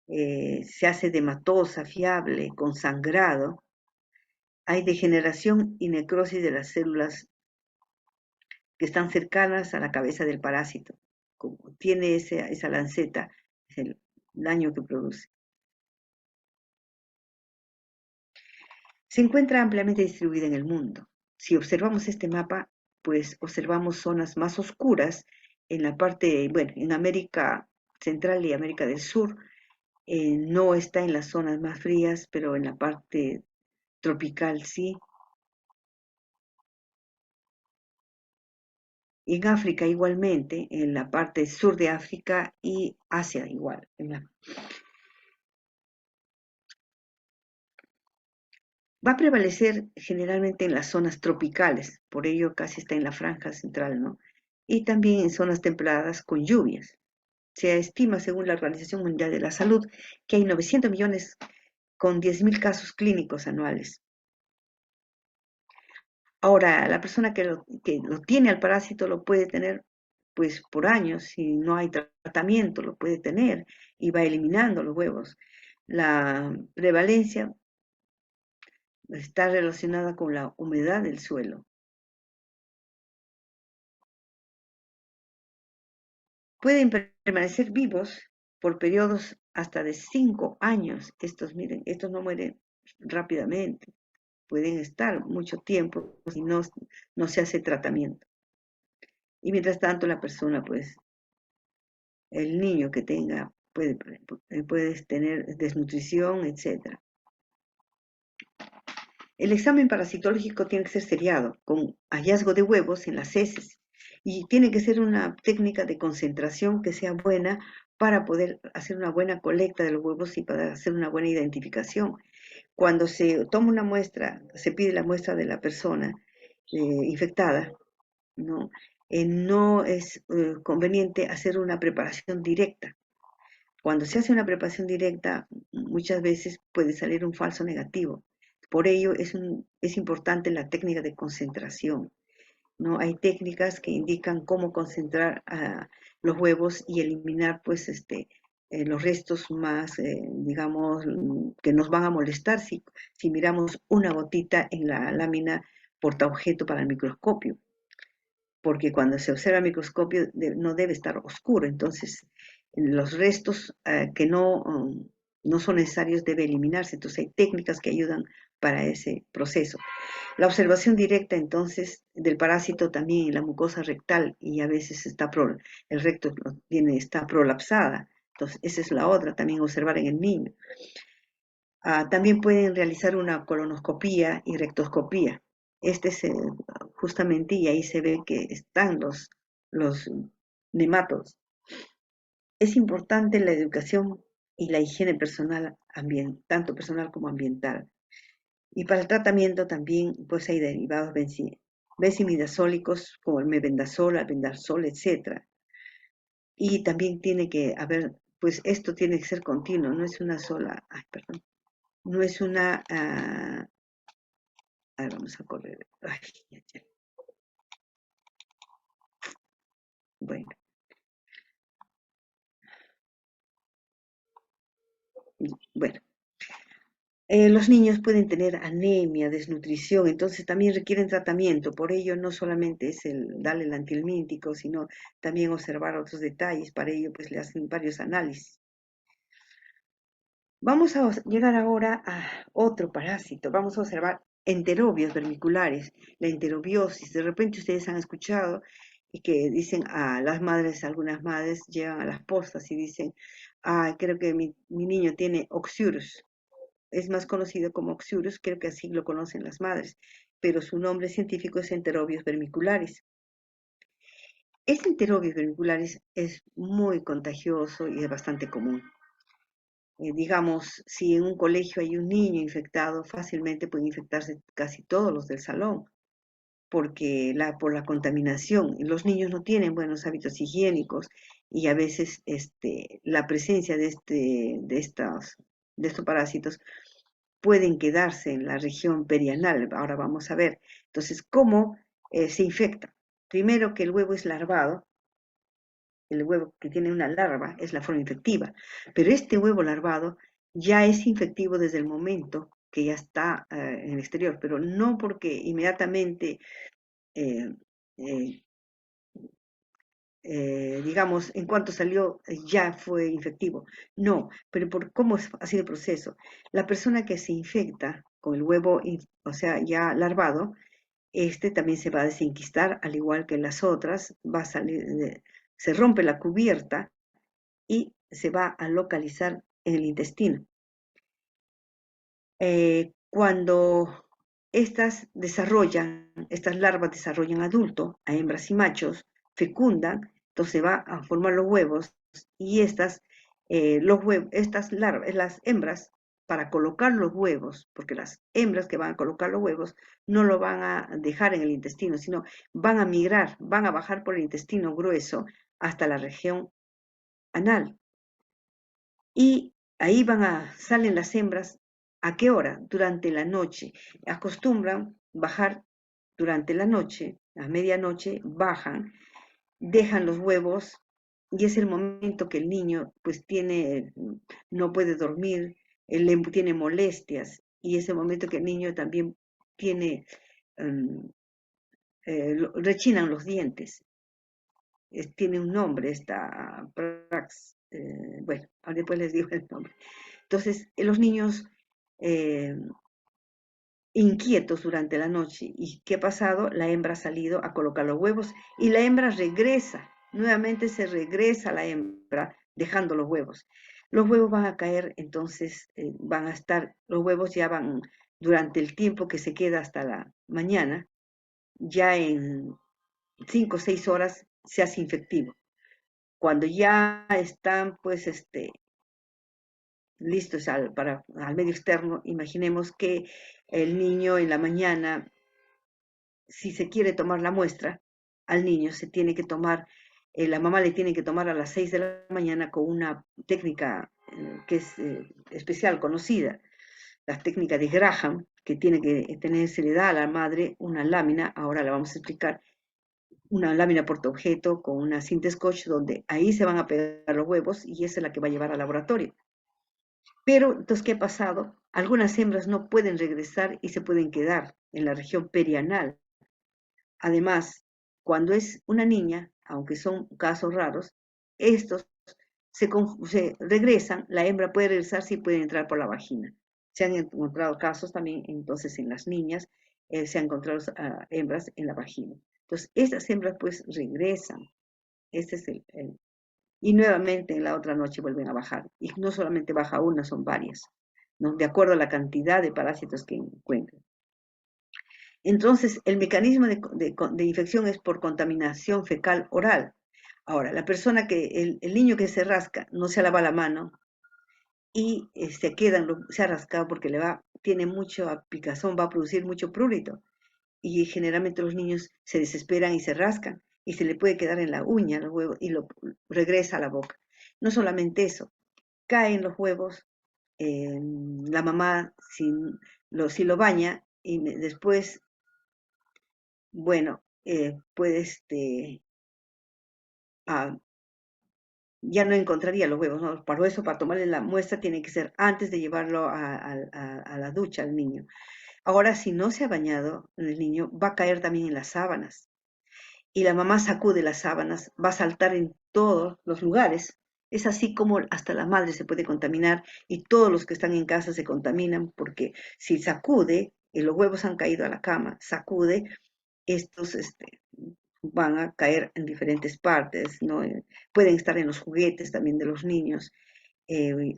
Speaker 1: se hace edematosa, fiable, con sangrado. Hay degeneración y necrosis de las células que están cercanas a la cabeza del parásito. como tiene esa lanceta, es el daño que produce. Se encuentra ampliamente distribuida en el mundo. Si observamos este mapa, pues observamos zonas más oscuras en la parte, bueno, en América Central y América del Sur. No está en las zonas más frías, pero en la parte tropical sí. En África igualmente, en la parte sur de África y Asia igual. Va a prevalecer generalmente en las zonas tropicales, por ello casi está en la franja central, ¿no? Y también en zonas templadas con lluvias. Se estima, según la Organización Mundial de la Salud, que hay 900 millones con 10.000 casos clínicos anuales. Ahora, la persona que lo tiene al parásito lo puede tener pues por años, si no hay tratamiento, lo puede tener y va eliminando los huevos. La prevalencia está relacionada con la humedad del suelo. Pueden permanecer vivos por periodos hasta de 5 años. Estos, miren, estos no mueren rápidamente, pueden estar mucho tiempo si no se hace tratamiento. Y mientras tanto la persona, pues, el niño que tenga, puede tener desnutrición, etc. El examen parasitológico tiene que ser seriado, con hallazgo de huevos en las heces, y tiene que ser una técnica de concentración que sea buena para poder hacer una buena colecta de los huevos y para hacer una buena identificación. Cuando se toma una muestra, se pide la muestra de la persona infectada, ¿no? No es conveniente hacer una preparación directa. Cuando se hace una preparación directa, muchas veces puede salir un falso negativo. Por ello es importante la técnica de concentración, ¿no? Hay técnicas que indican cómo concentrar los huevos y eliminar pues los restos más, digamos, que nos van a molestar si miramos una gotita en la lámina portaobjeto para el microscopio, porque cuando se observa el microscopio no debe estar oscuro, entonces los restos que no son necesarios debe eliminarse, entonces hay técnicas que ayudan para ese proceso. La observación directa entonces del parásito también en la mucosa rectal y a veces el recto está prolapsada, entonces esa es la otra, también observar en el niño. También pueden realizar una colonoscopía y rectoscopía. Este es justamente, y ahí se ve que están los nematodos. Es importante la educación y la higiene personal, tanto personal como ambiental. Y para el tratamiento también pues hay derivados benzimidazólicos como el mebendazol, albendazol, etc. Y también tiene que haber, pues esto tiene que ser continuo, no es una sola, ay, perdón, no es una, vamos a correr, ay, ya. Bueno, bueno. Los niños pueden tener anemia, desnutrición, entonces también requieren tratamiento. Por ello, no solamente es el darle el antihelmíntico, sino también observar otros detalles. Para ello, pues le hacen varios análisis. Vamos a llegar ahora a otro parásito. Vamos a observar enterobios vermiculares, la enterobiosis. De repente ustedes han escuchado y que dicen a las madres, algunas madres llegan a las postas y dicen, creo que mi niño tiene oxyurus. Es más conocido como oxyurus, creo que así lo conocen las madres, pero su nombre científico es enterobios vermiculares. Este enterobios vermiculares es muy contagioso y es bastante común. Digamos, si en un colegio hay un niño infectado, fácilmente pueden infectarse casi todos los del salón, porque por la contaminación. Los niños no tienen buenos hábitos higiénicos y a veces la presencia de estos parásitos pueden quedarse en la región perianal. Ahora vamos a ver. Entonces, ¿cómo se infecta? Primero que el huevo es larvado, el huevo que tiene una larva es la forma infectiva, pero este huevo larvado ya es infectivo desde el momento que ya está en el exterior, pero no porque inmediatamente eh, eh, digamos, en cuanto salió ya fue infectivo. No, pero por cómo ha sido el proceso. La persona que se infecta con el huevo, o sea, ya larvado, este también se va a desinquistar, al igual que las otras, va a salir, se rompe la cubierta y se va a localizar en el intestino. Cuando estas larvas desarrollan adulto, a hembras y machos, fecundan, entonces va a formar los huevos y estas larvas, las hembras, para colocar los huevos, porque las hembras que van a colocar los huevos no lo van a dejar en el intestino, sino van a migrar, van a bajar por el intestino grueso hasta la región anal. Y ahí salen las hembras, ¿a qué hora? Durante la noche. Acostumbran bajar durante la noche, a medianoche, bajan, dejan los huevos y es el momento que el niño pues no puede dormir, tiene molestias y es el momento que el niño también tiene, um, rechinan los dientes. Tiene un nombre esta prax, bueno, después les digo el nombre. Entonces, los niños eh, inquietos durante la noche. ¿Y qué ha pasado? La hembra ha salido a colocar los huevos y la hembra regresa. Nuevamente se regresa la hembra dejando los huevos. Los huevos van a caer, entonces van a estar, los huevos ya van durante el tiempo que se queda hasta la mañana, ya en 5 o 6 horas se hace infectivo. Cuando ya están, pues, listos al medio externo, imaginemos que el niño en la mañana, si se quiere tomar la muestra, al niño se tiene que tomar, la mamá le tiene que tomar a las 6 de la mañana con una técnica que es especial, conocida, la técnica de Graham, que tiene que tener, se le da a la madre una lámina, ahora la vamos a explicar, una lámina portaobjeto con una cinta scotch donde ahí se van a pegar los huevos y esa es la que va a llevar al laboratorio. Pero, entonces, ¿qué ha pasado? Algunas hembras no pueden regresar y se pueden quedar en la región perianal. Además, cuando es una niña, aunque son casos raros, estos se regresan, la hembra puede regresar si puede entrar por la vagina. Se han encontrado casos también, entonces, en las niñas, se han encontrado hembras en la vagina. Entonces, estas hembras pues regresan. Este es y nuevamente en la otra noche vuelven a bajar. Y no solamente baja una, son varias, ¿no? De acuerdo a la cantidad de parásitos que encuentran. Entonces, el mecanismo de infección es por contaminación fecal oral. Ahora, el niño que se rasca no se lava la mano y se ha rascado porque tiene mucha picazón, va a producir mucho prurito. Y generalmente los niños se desesperan y se rascan y se le puede quedar en la uña los huevos y lo regresa a la boca. No solamente eso, caen los huevos, la mamá si lo baña y después, bueno, puede ah, ya no encontraría los huevos, ¿no? Para eso, para tomarle la muestra, tiene que ser antes de llevarlo a la ducha al niño. Ahora, si no se ha bañado el niño, va a caer también en las sábanas. Y la mamá sacude las sábanas, va a saltar en todos los lugares. Es así como hasta la madre se puede contaminar y todos los que están en casa se contaminan porque si sacude, y los huevos han caído a la cama, sacude, estos van a caer en diferentes partes, ¿no? Pueden estar en los juguetes también de los niños,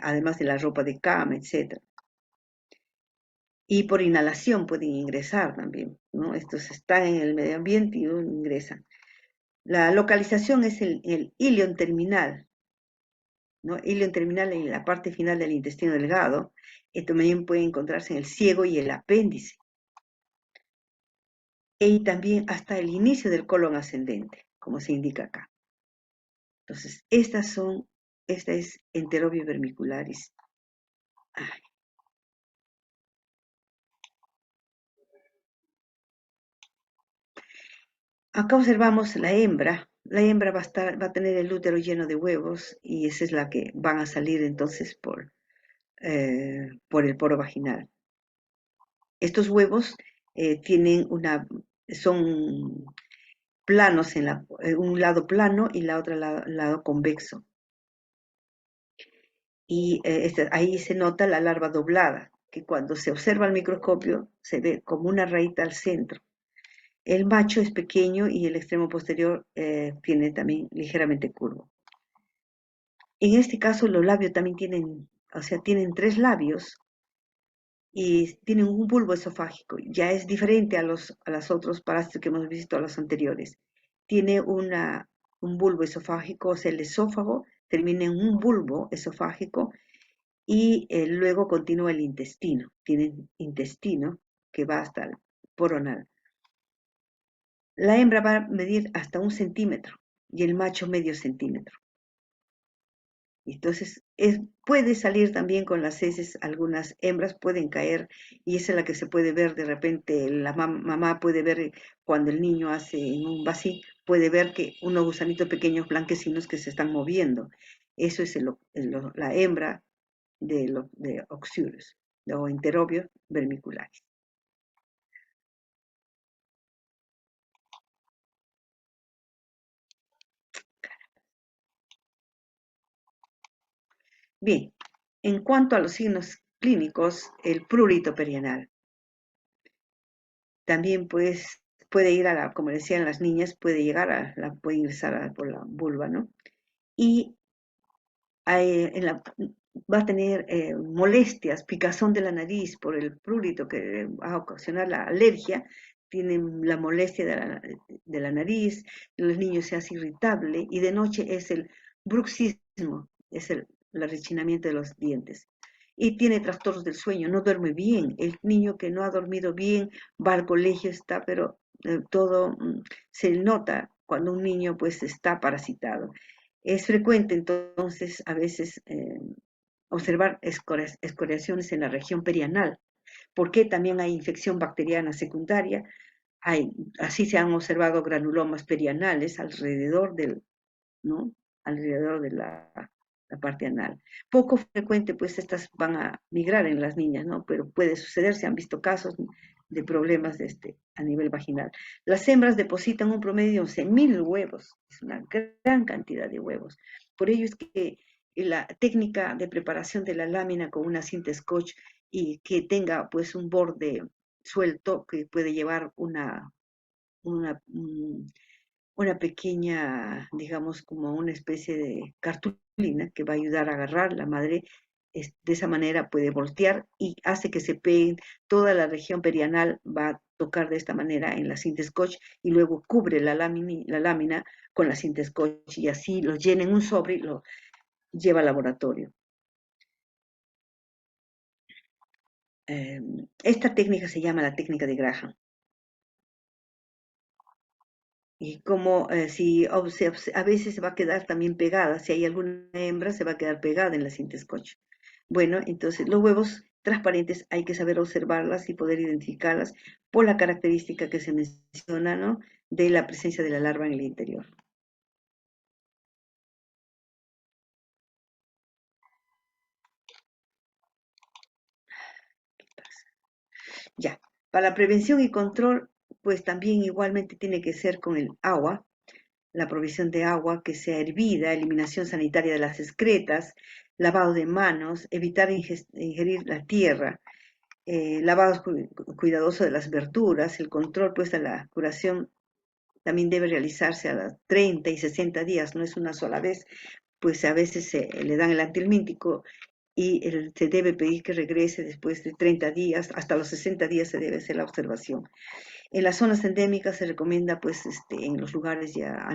Speaker 1: además de la ropa de cama, etc. Y por inhalación pueden ingresar también, ¿no? Estos están en el medio ambiente y ingresan. La localización es el ilion terminal, ¿no? Ilion terminal en la parte final del intestino delgado. También puede encontrarse en el ciego y el apéndice. Y también hasta el inicio del colon ascendente, como se indica acá. Entonces, esta es Enterobio vermicularis. Ay. Acá observamos la hembra. La hembra va a tener el útero lleno de huevos y esa es la que van a salir entonces por el poro vaginal. Estos huevos son planos, un lado plano y la otra lado convexo. Y ahí se nota la larva doblada, que cuando se observa al microscopio se ve como una raíz al centro. El macho es pequeño y el extremo posterior tiene también ligeramente curvo. En este caso los labios también tienen, o sea, tienen 3 labios y tienen un bulbo esofágico. Ya es diferente a los otros parásitos que hemos visto, a los anteriores. Tiene un bulbo esofágico, o sea, el esófago termina en un bulbo esofágico y luego continúa el intestino. Tienen intestino que va hasta el poro anal. La hembra va a medir hasta 1 centímetro y el macho medio centímetro. Entonces, puede salir también con las heces, algunas hembras pueden caer y esa es la que se puede ver de repente, la mamá puede ver cuando el niño hace en un vacío, puede ver que unos gusanitos pequeños blanquecinos que se están moviendo. Eso es la hembra de Oxyurus o Enterobius vermicularis. Bien, en cuanto a los signos clínicos, el prurito perianal. También pues puede ir como decían las niñas, puede llegar puede ingresar por la vulva, ¿no? Y va a tener molestias, picazón de la nariz por el prurito que va a ocasionar la alergia, tienen la molestia de la nariz, los niños se hace irritable y de noche es el bruxismo, es el rechinamiento de los dientes. Y tiene trastornos del sueño, no duerme bien. El niño que no ha dormido bien va al colegio, está, pero todo se nota cuando un niño pues está parasitado. Es frecuente entonces a veces observar escoriaciones en la región perianal, porque también hay infección bacteriana secundaria, así se han observado granulomas perianales ¿no? Alrededor de la parte anal. Poco frecuente, pues estas van a migrar en las niñas, ¿no? Pero puede suceder, se han visto casos de problemas a nivel vaginal. Las hembras depositan un promedio de 11.000 huevos, es una gran cantidad de huevos. Por ello es que la técnica de preparación de la lámina con una cinta scotch y que tenga pues un borde suelto que puede llevar una, una pequeña, digamos, como una especie de cartulina que va a ayudar a agarrar la madre. De esa manera puede voltear y hace que se peguen, toda la región perianal va a tocar de esta manera en la cinta scotch y luego cubre la lámina con la cinta scotch y así lo llena en un sobre y lo lleva al laboratorio. Esta técnica se llama la técnica de Graham. Y como si a veces se va a quedar también pegada, si hay alguna hembra se va a quedar pegada en la cinta scotch. Bueno, entonces los huevos transparentes hay que saber observarlas y poder identificarlas por la característica que se menciona, ¿no? De la presencia de la larva en el interior. Ya, para la prevención y control, pues también igualmente tiene que ser con el agua, la provisión de agua que sea hervida, eliminación sanitaria de las excretas, lavado de manos, evitar ingerir la tierra, lavado cuidadoso de las verduras, el control pues de la curación también debe realizarse a las 30 y 60 días, no es una sola vez, pues a veces se le dan el antihelmíntico y se debe pedir que regrese después de 30 días, hasta los 60 días se debe hacer la observación. En las zonas endémicas se recomienda, pues, en los lugares ya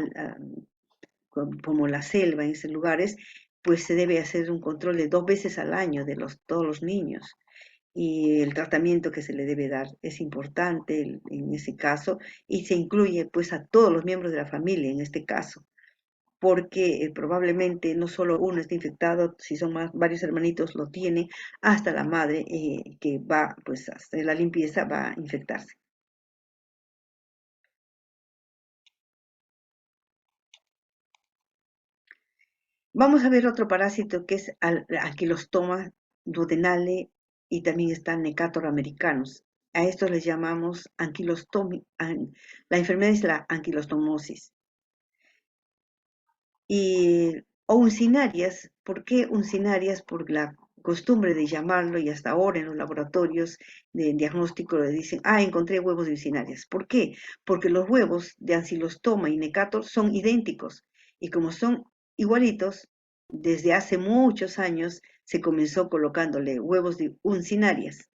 Speaker 1: como la selva, en esos lugares, pues se debe hacer un control de 2 veces al año de todos los niños. Y el tratamiento que se le debe dar es importante en ese caso y se incluye pues a todos los miembros de la familia en este caso, porque probablemente no solo uno está infectado, si son varios hermanitos lo tiene, hasta la madre que va pues a hacer la limpieza va a infectarse. Vamos a ver otro parásito que es Anquilostoma duodenale y también está Necator americanus. A esto les llamamos la enfermedad es la anquilostomosis. Y, o uncinarias, ¿por qué uncinarias? Por la costumbre de llamarlo y hasta ahora en los laboratorios de diagnóstico le dicen, encontré huevos de uncinarias. ¿Por qué? Porque los huevos de ancilostoma y necator son idénticos y como son igualitos, desde hace muchos años se comenzó colocándole huevos de uncinarias.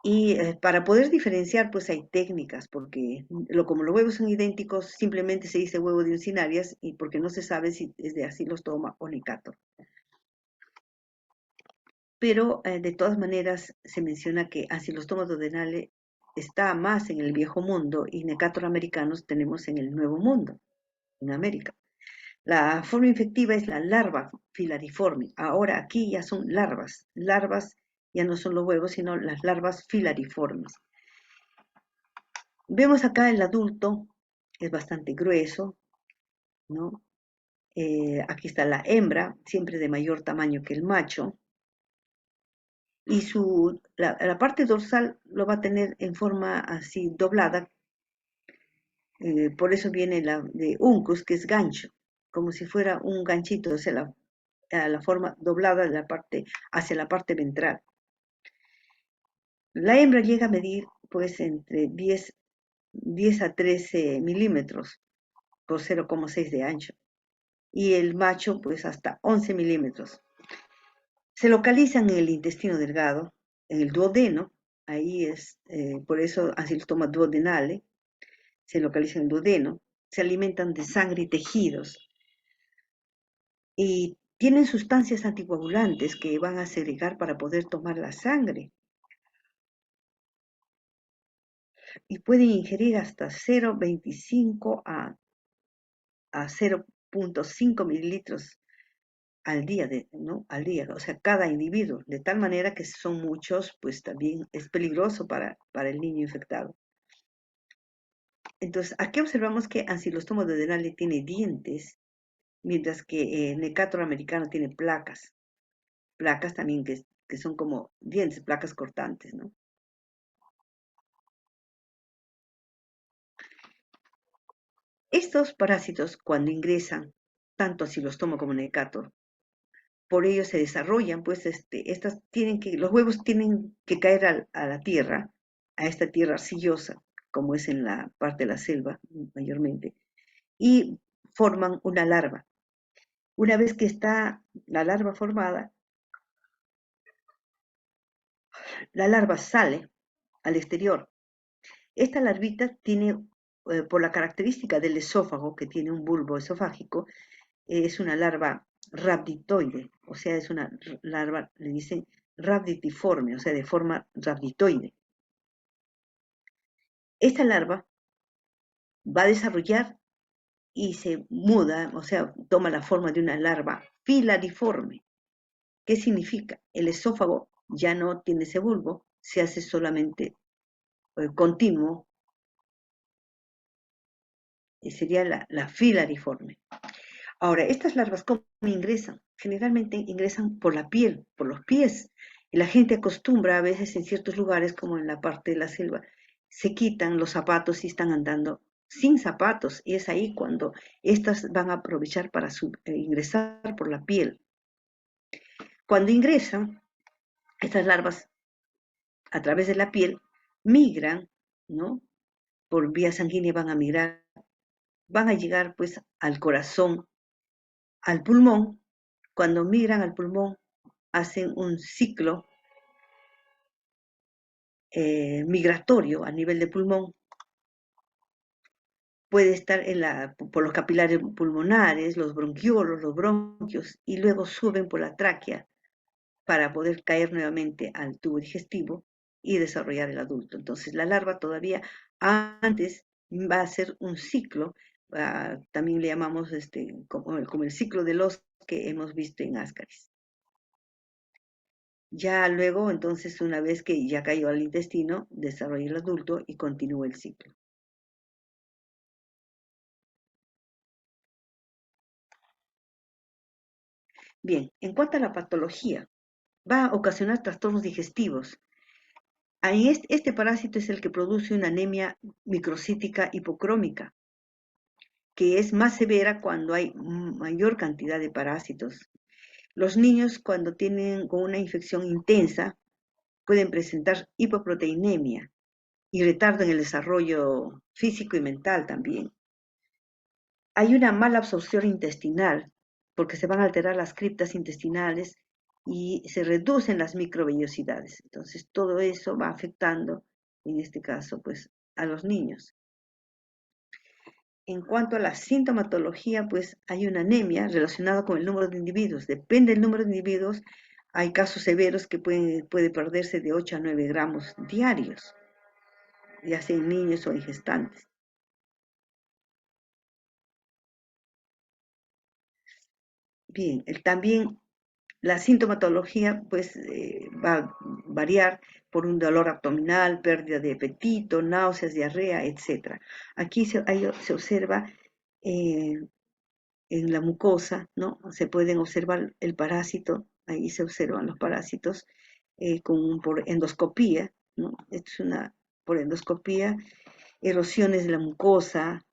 Speaker 1: Y para poder diferenciar, pues hay técnicas, porque como los huevos son idénticos, simplemente se dice huevo de uncinarias y porque no se sabe si es de Acinetostoma o Necator. Pero de todas maneras se menciona que Acinetostoma duodenale está más en el viejo mundo y Necator americanos tenemos en el nuevo mundo, en América. La forma infectiva es la larva filariforme. Ahora aquí ya son larvas. Larvas ya no son los huevos, sino las larvas filariformes. Vemos acá el adulto, es bastante grueso, ¿no? Aquí está la hembra, siempre de mayor tamaño que el macho, y la parte dorsal lo va a tener en forma así doblada, por eso viene la de uncus, que es gancho, como si fuera un ganchito, o sea, la forma doblada de hacia la parte ventral. La hembra llega a medir pues entre 10 a 13 milímetros por 0,6 de ancho. Y el macho pues hasta 11 milímetros. Se localizan en el intestino delgado, en el duodeno, ahí es, por eso Acinetostoma duodenale, se localiza en el duodeno, se alimentan de sangre y tejidos y tienen sustancias anticoagulantes que van a segregar para poder tomar la sangre y pueden ingerir hasta 0,25 a 0,5 mililitros al día, ¿no? Al día, o sea, cada individuo, de tal manera que si son muchos, pues también es peligroso para el niño infectado. Entonces, aquí observamos que Ancylostoma duodenale tiene dientes, mientras que Necator americano tiene placas. Placas también que son como dientes, placas cortantes, ¿no? Estos parásitos, cuando ingresan, tanto Ancylostoma como Necator, por ello se desarrollan, pues los huevos tienen que caer a la tierra, a esta tierra arcillosa, como es en la parte de la selva mayormente, y forman una larva. Una vez que está la larva formada, la larva sale al exterior. Esta larvita tiene, por la característica del esófago, que tiene un bulbo esofágico, es una larva rhabditoide, o sea, es una larva, le dicen rhabditiforme, o sea, de forma rhabditoide. Esta larva va a desarrollar y se muda, o sea, toma la forma de una larva filariforme. ¿Qué significa? El esófago ya no tiene ese bulbo, se hace solamente continuo, y sería la filariforme. Ahora, estas larvas, ¿cómo ingresan? Generalmente ingresan por la piel, por los pies. Y la gente acostumbra a veces en ciertos lugares, como en la parte de la selva, se quitan los zapatos y están andando sin zapatos. Y es ahí cuando estas van a aprovechar para ingresar por la piel. Cuando ingresan, estas larvas a través de la piel migran, ¿no? Por vía sanguínea van a migrar, van a llegar pues al corazón, al pulmón. Cuando migran al pulmón, hacen un ciclo migratorio a nivel de pulmón. Puede estar por los capilares pulmonares, los bronquiolos, los bronquios, y luego suben por la tráquea para poder caer nuevamente al tubo digestivo y desarrollar el adulto. Entonces la larva todavía antes va a hacer un ciclo, también le llamamos como el ciclo de los que hemos visto en Ascaris. Ya luego, entonces, una vez que ya cayó al intestino, desarrolla el adulto y continúa el ciclo. Bien, en cuanto a la patología, va a ocasionar trastornos digestivos. Este parásito es el que produce una anemia microcítica hipocrómica, que es más severa cuando hay mayor cantidad de parásitos. Los niños cuando tienen con una infección intensa pueden presentar hipoproteinemia y retardo en el desarrollo físico y mental también. Hay una mala absorción intestinal porque se van a alterar las criptas intestinales y se reducen las microvellosidades. Entonces todo eso va afectando, en este caso, pues a los niños. En cuanto a la sintomatología, pues hay una anemia relacionada con el número de individuos. Depende del número de individuos, hay casos severos que puede perderse de 8 a 9 gramos diarios, ya sea en niños o en gestantes. Bien, también la sintomatología pues va a variar por un dolor abdominal, pérdida de apetito, náuseas, diarrea, etc. Aquí se observa eh, en la mucosa, ¿no? Se pueden observar el parásito, ahí se observan los parásitos por endoscopía, ¿no? Esto es por endoscopía, erosiones de la mucosa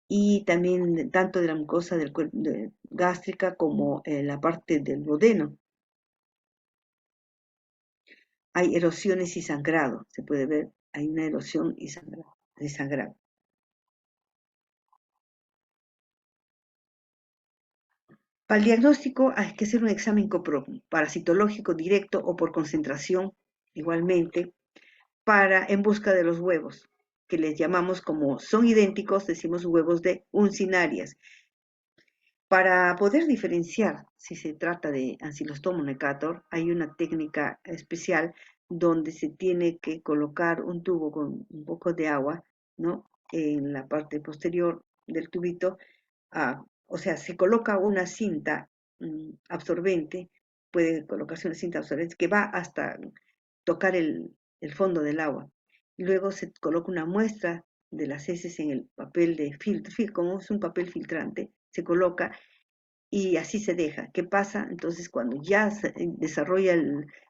Speaker 1: y también tanto de la mucosa del gástrica como la parte del duodeno. Hay erosiones y sangrado, se puede ver, hay una erosión y sangrado. Para el diagnóstico hay que hacer un examen parasitológico directo o por concentración, igualmente, en busca de los huevos, que les llamamos como son idénticos, decimos huevos de uncinarias. Para poder diferenciar si se trata de Ancylostomum necator, hay una técnica especial donde se tiene que colocar un tubo con un poco de agua, ¿no? En la parte posterior del tubito, o sea, se coloca una cinta absorbente, puede colocarse una cinta absorbente que va hasta tocar el fondo del agua. Luego se coloca una muestra de las heces en el papel de filtro, como es un papel filtrante, se coloca y así se deja. ¿Qué pasa? Entonces, cuando ya se desarrolla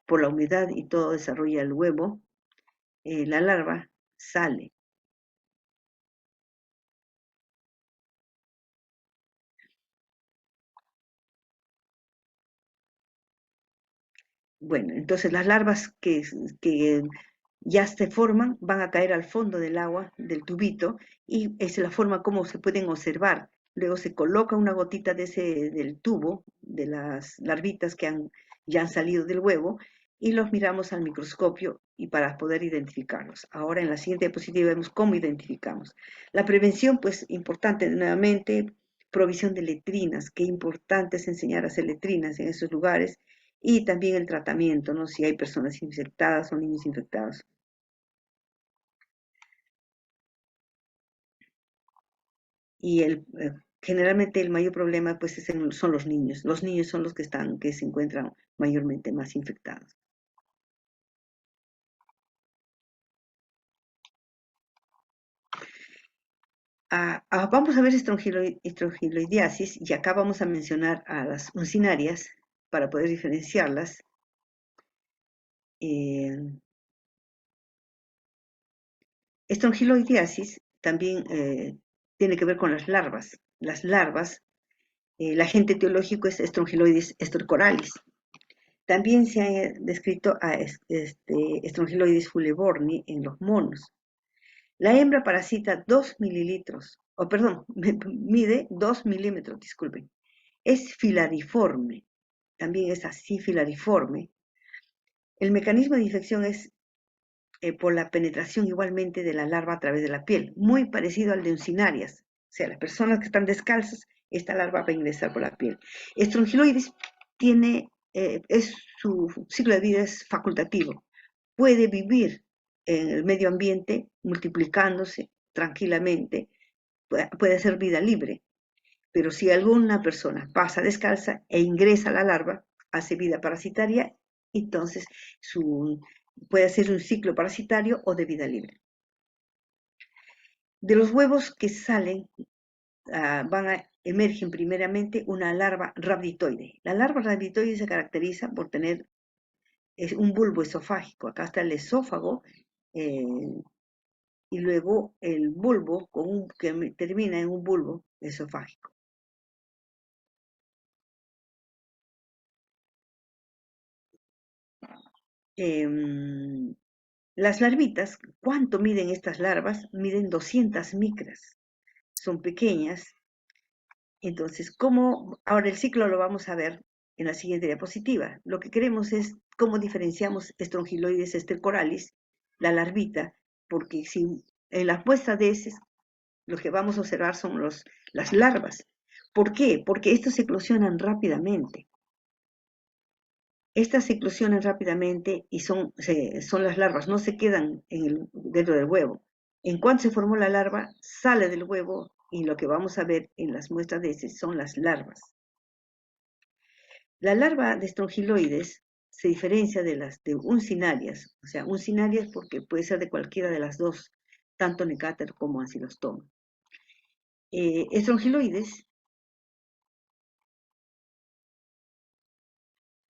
Speaker 1: por la humedad y todo desarrolla el huevo, la larva sale. Bueno, entonces las larvas que ya se forman van a caer al fondo del agua, del tubito, y es la forma como se pueden observar. Luego se coloca una gotita del tubo, de las larvitas ya han salido del huevo, y los miramos al microscopio y para poder identificarlos. Ahora en la siguiente diapositiva vemos cómo identificamos. La prevención, pues importante nuevamente, provisión de letrinas, qué importante es enseñar a hacer letrinas en esos lugares, y también el tratamiento, ¿no? Si hay personas infectadas o niños infectados. Y generalmente el mayor problema pues son los niños. Los niños son los que se encuentran mayormente más infectados. Vamos a ver estrongiloidiasis y acá vamos a mencionar a las uncinarias para poder diferenciarlas. Estrongiloidiasis también tiene que ver con las larvas. Las larvas, el agente etiológico es Strongyloides estercoralis. También se ha descrito a Strongyloides fulleborni en los monos. La hembra parasita 2 mililitros, perdón, mide 2 milímetros, disculpen. Es filariforme, también es así filariforme. El mecanismo de infección es por la penetración igualmente de la larva a través de la piel, muy parecido al de uncinarias. O sea, las personas que están descalzas, esta larva va a ingresar por la piel. Strongyloides su ciclo de vida es facultativo. Puede vivir en el medio ambiente multiplicándose tranquilamente, puede hacer vida libre. Pero si alguna persona pasa descalza e ingresa la larva, hace vida parasitaria, entonces puede ser un ciclo parasitario o de vida libre. De los huevos que salen, emergen primeramente una larva rabditoide. La larva rabditoide se caracteriza por tener es un bulbo esofágico. Acá está el esófago y luego el bulbo que termina en un bulbo esofágico. Las larvitas, ¿cuánto miden estas larvas? Miden 200 micras. Son pequeñas. Entonces, ahora el ciclo lo vamos a ver en la siguiente diapositiva. Lo que queremos es cómo diferenciamos Strongyloides estercoralis, la larvita, porque si en las muestras de heces lo que vamos a observar son las larvas. ¿Por qué? Porque estos eclosionan rápidamente. Estas se eclosionan rápidamente y son las larvas, no se quedan dentro del huevo. En cuanto se formó la larva, sale del huevo y lo que vamos a ver en las muestras de heces son las larvas. La larva de Strongyloides se diferencia de las de uncinarias, o sea, uncinarias porque puede ser de cualquiera de las dos, tanto Necator como Ancylostoma. Strongyloides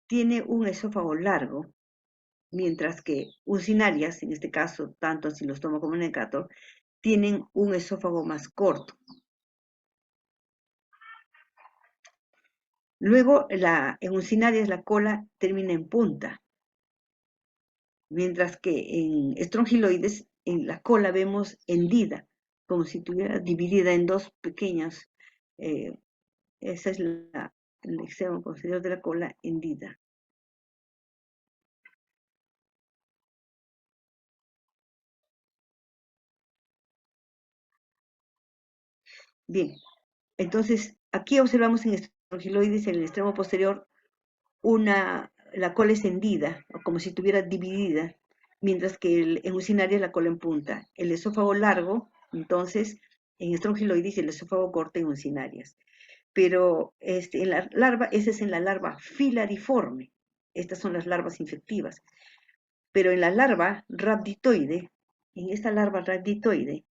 Speaker 1: tiene un esófago largo, mientras que uncinarias, en este caso tanto Ancylostoma como Necator, tienen un esófago más corto. Luego, en uncinarias la cola termina en punta, mientras que en Strongyloides en la cola vemos hendida, como si estuviera dividida en dos pequeñas. Esa es el extremo posterior de la cola hendida. Bien, entonces aquí observamos en Strongyloides en el extremo posterior la cola es hendida, o como si estuviera dividida, mientras que en Ucinaria la cola en punta. El esófago largo, entonces, en Strongyloides y el esófago corto en Ucinarias. Pero en la larva, ese es en la larva filariforme. Estas son las larvas infectivas. Pero en la larva rhabditoide, en esta larva rhabditoide,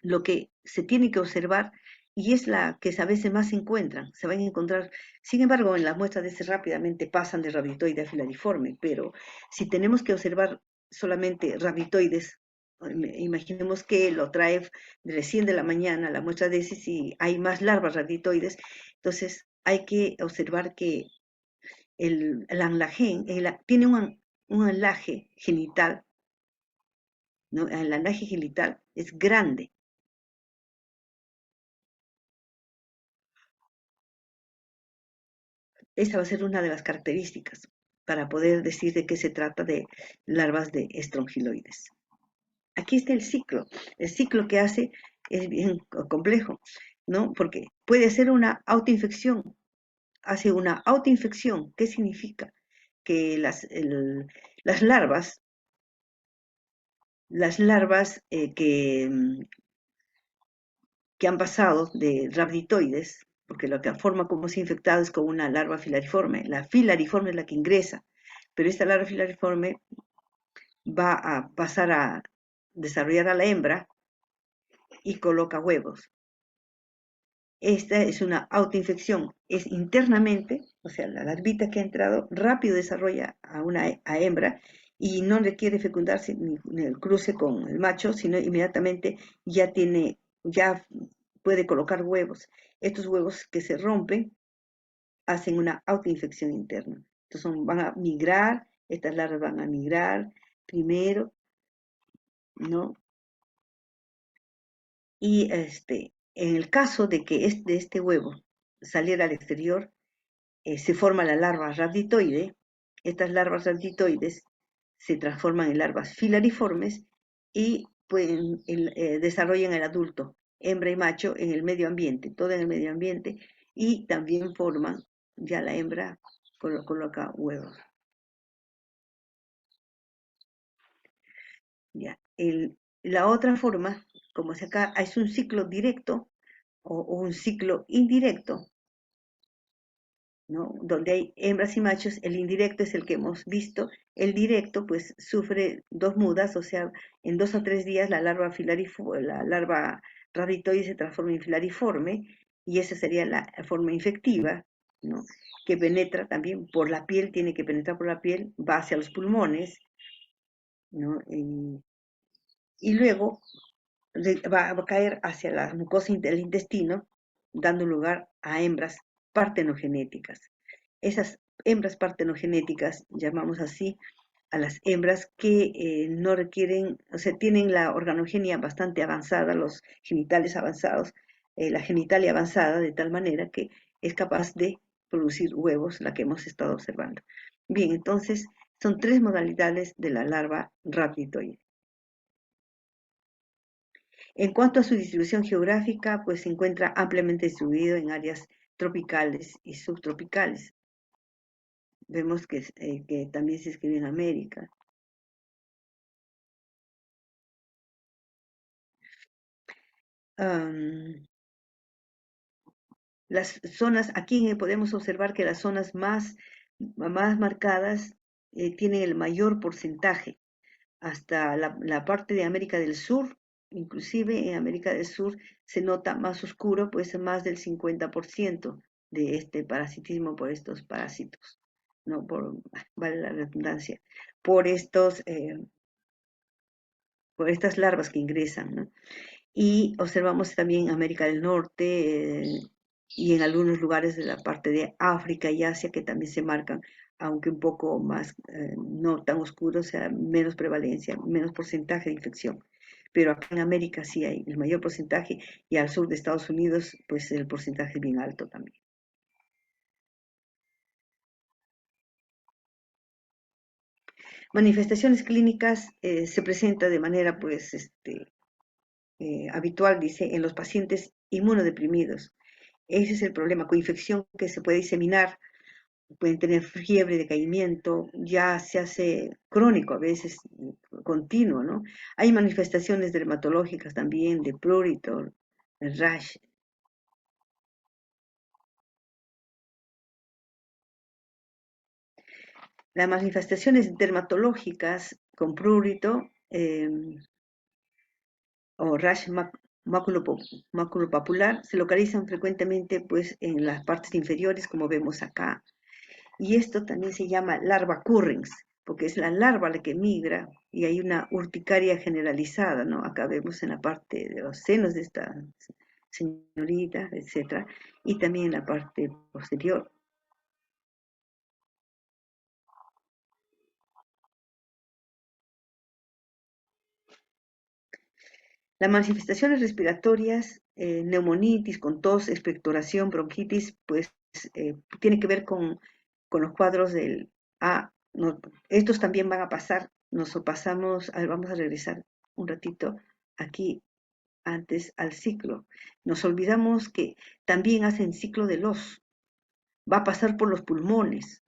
Speaker 1: lo que se tiene que observar, y es la que a veces más se encuentran, se van a encontrar, sin embargo, en las muestras de heces rápidamente pasan de rhabditoide a filariforme, pero si tenemos que observar solamente rhabditoides, imaginemos que lo trae recién de la mañana la muestra de heces y hay más larvas rhabditoides, entonces hay que observar que el anlagen tiene un anlaje genital, ¿no? El anlaje genital es grande. Esa va a ser una de las características para poder decir de qué se trata de larvas de Strongyloides. Aquí está el ciclo que hace es bien complejo, ¿no? Porque puede ser una autoinfección, hace una autoinfección. ¿Qué significa? Que las larvas que han pasado de rhabditoides, porque lo que forma como si infectado es con una larva filariforme. La filariforme es la que ingresa, pero esta larva filariforme va a pasar a desarrollar a la hembra y coloca huevos. Esta es una autoinfección, es internamente, o sea, la larvita que ha entrado rápido desarrolla a hembra y no requiere fecundarse ni el cruce con el macho, sino inmediatamente ya puede colocar huevos. Estos huevos que se rompen hacen una autoinfección interna. Entonces van a migrar, estas larvas van a migrar primero, ¿no? Y en el caso de que de este huevo saliera al exterior, se forma la larva rhabditoide. Estas larvas rhabditoides se transforman en larvas filariformes y desarrollan el adulto, hembra y macho, en el medio ambiente, todo en el medio ambiente, y también forman, ya la hembra coloca huevos. Ya. La otra forma, como si acá es un ciclo directo o un ciclo indirecto, ¿no? Donde hay hembras y machos, el indirecto es el que hemos visto, el directo pues sufre dos mudas, o sea, en 2 o 3 días la larva rhabditoide se transforma en filariforme y esa sería la forma infectiva, ¿no? Que penetra también por la piel, tiene que penetrar por la piel, va hacia los pulmones, ¿no? Y luego va a caer hacia la mucosa del intestino, dando lugar a hembras partenogenéticas. Esas hembras partenogenéticas, llamamos así, a las hembras que no requieren, o sea, tienen la organogenia bastante avanzada, los genitales avanzados, la genitalia avanzada, de tal manera que es capaz de producir huevos, la que hemos estado observando. Bien, entonces son tres modalidades de la larva rhabditoide. En cuanto a su distribución geográfica, pues se encuentra ampliamente distribuido en áreas tropicales y subtropicales. Vemos que también se escribe en América. Las zonas, aquí podemos observar que las zonas más marcadas tienen el mayor porcentaje, hasta la parte de América del Sur, inclusive en América del Sur se nota más oscuro, pues más del 50% de este parasitismo por estos parásitos, ¿no? Vale la redundancia, por por estas larvas que ingresan, ¿no? Y observamos también América del Norte y en algunos lugares de la parte de África y Asia que también se marcan, aunque un poco más, no tan oscuro, o sea, menos prevalencia, menos porcentaje de infección. Pero acá en América sí hay el mayor porcentaje y al sur de Estados Unidos, pues el porcentaje es bien alto también. Manifestaciones clínicas se presenta de manera, pues, habitual, dice, en los pacientes inmunodeprimidos. Ese es el problema, con infección que se puede diseminar, pueden tener fiebre, decaimiento, ya se hace crónico, a veces continuo, ¿no? Hay manifestaciones dermatológicas también, de prurito, rash. Las manifestaciones dermatológicas con prurito o rash maculopapular se localizan frecuentemente pues, en las partes inferiores, como vemos acá. Y esto también se llama larva currens, porque es la larva la que migra y hay una urticaria generalizada, ¿no? Acá vemos en la parte de los senos de esta señorita, etcétera, y también en la parte posterior. Las manifestaciones respiratorias, neumonitis con tos, expectoración, bronquitis, pues tiene que ver con los cuadros del A. No, estos también van a pasar, nos pasamos, a ver, vamos a regresar un ratito aquí antes al ciclo. Nos olvidamos que también hacen ciclo de los, va a pasar por los pulmones.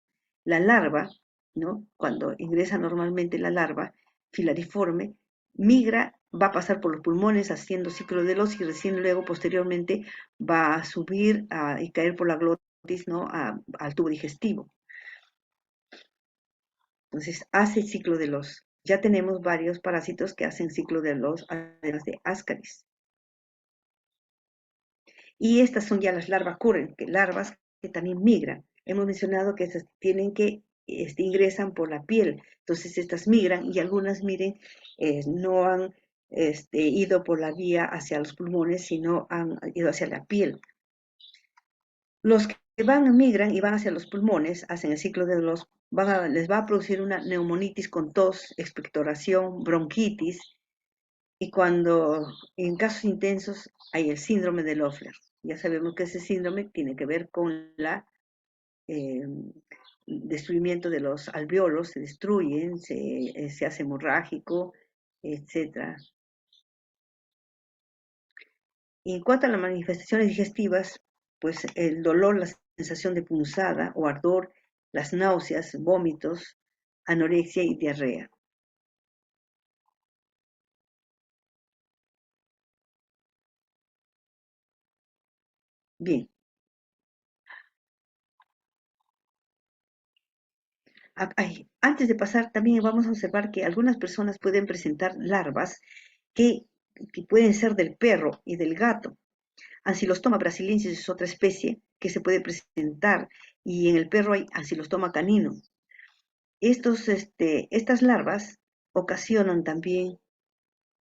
Speaker 1: La larva, ¿no? Cuando ingresa normalmente la larva filariforme, migra, va a pasar por los pulmones haciendo ciclo de los y recién luego posteriormente va a subir y caer por la glotis, ¿no? Al tubo digestivo. Entonces hace ciclo de los. Ya tenemos varios parásitos que hacen ciclo de los, además de Ascaris. Y estas son ya las larvas curren, que larvas que también migran. Hemos mencionado que estas tienen que ingresan por la piel, entonces estas migran y algunas, miren, no han ido por la vía hacia los pulmones, sino han ido hacia la piel. Los que migran y van hacia los pulmones, hacen el ciclo de los, les va a producir una neumonitis con tos, expectoración, bronquitis, y cuando en casos intensos hay el síndrome de Loeffler. Ya sabemos que ese síndrome tiene que ver con la destruimiento de los alveolos, se destruyen, se hace hemorrágico, etc. Y en cuanto a las manifestaciones digestivas, pues el dolor, la sensación de punzada o ardor, las náuseas, vómitos, anorexia y diarrea. Bien, antes de pasar, también vamos a observar que algunas personas pueden presentar larvas que, que pueden ser del perro y del gato. Ancylostoma brasiliensis es otra especie que se puede presentar y en el perro hay Ancylostoma canino. Estas larvas ocasionan también,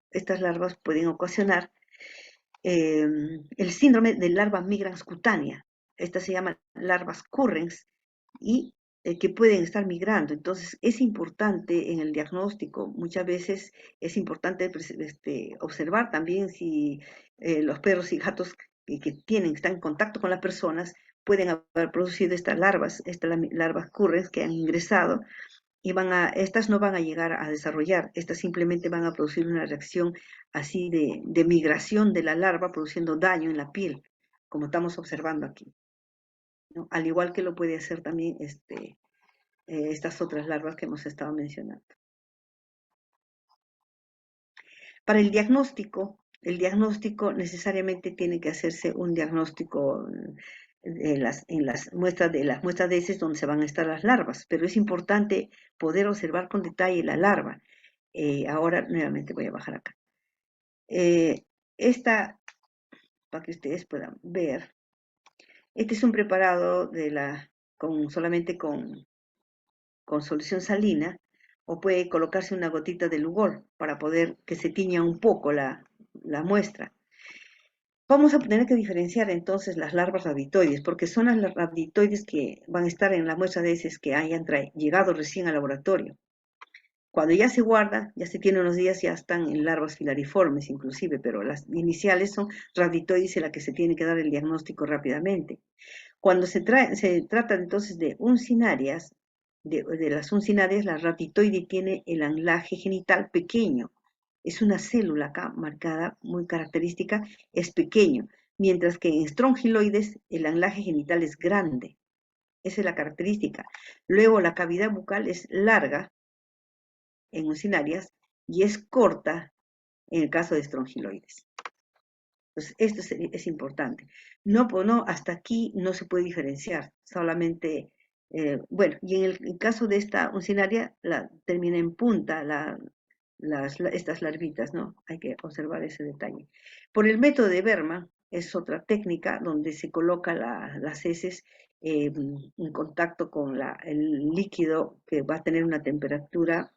Speaker 1: estas larvas pueden ocasionar el síndrome de larva migrans cutánea. Estas se llaman larvas currens y que pueden estar migrando. Entonces, es importante en el diagnóstico, muchas veces es importante observar también si los perros y gatos que están en contacto con las personas pueden haber producido estas larvas currens que han ingresado y estas no van a llegar a desarrollar, estas simplemente van a producir una reacción así de migración de la larva produciendo daño en la piel, como estamos observando aquí, ¿no? Al igual que lo puede hacer también estas otras larvas que hemos estado mencionando. Para el diagnóstico necesariamente tiene que hacerse un diagnóstico en las muestras de heces donde se van a estar las larvas, pero es importante poder observar con detalle la larva. Ahora nuevamente voy a bajar acá. Esta, para que ustedes puedan ver, este es un preparado solamente con solución salina, o puede colocarse una gotita de Lugol para poder que se tiña un poco la muestra. Vamos a tener que diferenciar entonces las larvas rabditoides, porque son las rabditoides que van a estar en la muestra de heces que hayan llegado recién al laboratorio. Cuando ya se guarda, ya se tiene unos días, ya están en larvas filariformes inclusive, pero las iniciales son rabditoides en las que se tiene que dar el diagnóstico rápidamente. Cuando se trata entonces de uncinarias, de las uncinarias, la rabditoide tiene el anclaje genital pequeño. Es una célula acá marcada, muy característica, es pequeño, mientras que en strongyloides el anclaje genital es grande. Esa es la característica. Luego la cavidad bucal es larga en uncinarias y es corta en el caso de strongyloides. Entonces, esto es importante. No, hasta aquí no se puede diferenciar, solamente, bueno, y en el caso de esta uncinaria, termina en punta estas larvitas, ¿no? Hay que observar ese detalle. Por el método de Berman, es otra técnica donde se coloca las heces en contacto con el líquido que va a tener una temperatura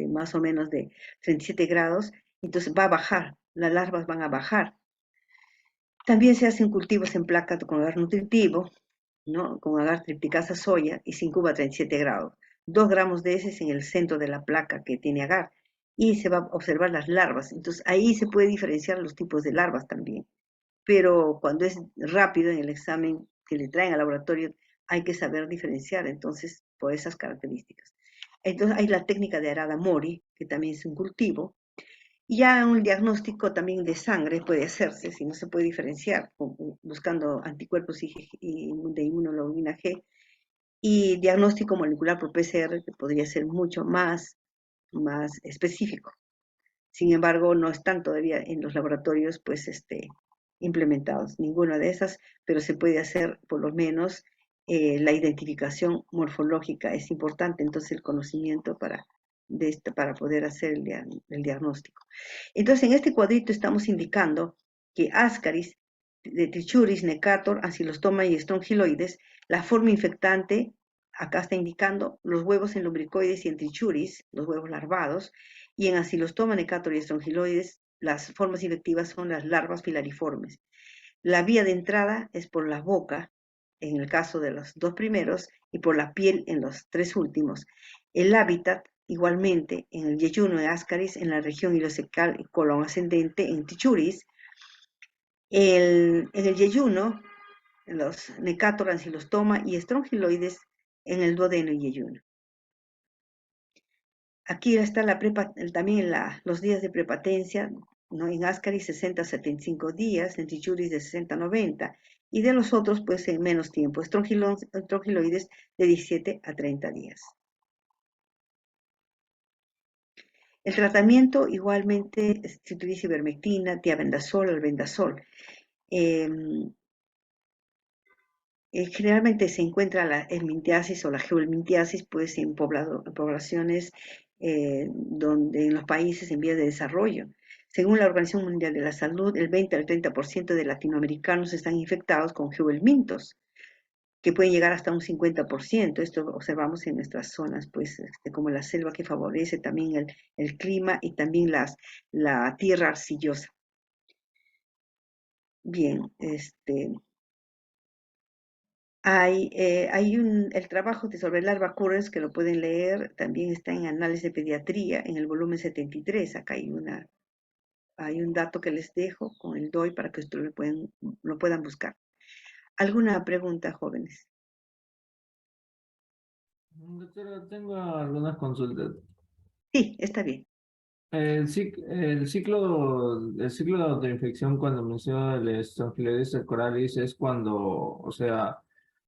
Speaker 1: más o menos de 37 grados, entonces va a bajar, las larvas van a bajar. También se hacen cultivos en placa con agar nutritivo, ¿no? Con agar tripticasa soya y se incuba a 37 grados. 2 gramos de heces en el centro de la placa que tiene agar y se va a observar las larvas. Entonces ahí se puede diferenciar los tipos de larvas también. Pero cuando es rápido en el examen que le traen al laboratorio, hay que saber diferenciar entonces por esas características. Entonces hay la técnica de Arada Mori, que también es un cultivo, y ya un diagnóstico también de sangre puede hacerse, si no se puede diferenciar, buscando anticuerpos de inmunoglobulina G, y diagnóstico molecular por PCR, que podría ser mucho más específico. Sin embargo, no están todavía en los laboratorios, pues, implementados, ninguna de esas, pero se puede hacer por lo menos la identificación morfológica, es importante entonces el conocimiento para poder hacer el diagnóstico. Entonces, en este cuadrito estamos indicando que Ascaris, de Trichuris, Necator, Ancylostoma y Strongyloides, la forma infectante, acá está indicando los huevos en lumbricoides y en Trichuris, los huevos larvados, y en Ancylostoma, Necator y Strongyloides, las formas infectivas son las larvas filariformes. La vía de entrada es por la boca, en el caso de los dos primeros, y por la piel en los tres últimos. El hábitat, igualmente, en el yeyuno de Ascaris, en la región ileocecal y colon ascendente, en Trichuris. En el yeyuno, los Necator, Ancylostoma y Strongyloides en el duodeno y yeyuno. Aquí está también los días de prepatencia, ¿no? En Ascaris 60 a 75 días, en Trichuris de 60 a 90, y de los otros pues en menos tiempo, Strongyloides de 17 a 30 días. El tratamiento igualmente se utiliza ivermectina, tiabendazol, albendazol. Generalmente se encuentra la helmintiasis o la geohelmintiasis pues en poblaciones donde en los países en vías de desarrollo. Según la Organización Mundial de la Salud, el 20 al 30% de latinoamericanos están infectados con juvenilmintos, que pueden llegar hasta un 50%. Esto observamos en nuestras zonas, pues, como la selva, que favorece también el clima y también la tierra arcillosa. Bien, el trabajo de sobre larva Currens, que lo pueden leer, también está en Análisis de Pediatría, en el volumen 73. Acá hay un dato que les dejo con el DOI para que ustedes lo puedan buscar. ¿Alguna pregunta, jóvenes?
Speaker 2: Doctora, tengo algunas consultas.
Speaker 1: Sí, está bien.
Speaker 2: El ciclo de infección cuando menciona el Staphylococcus aureus es cuando, o sea,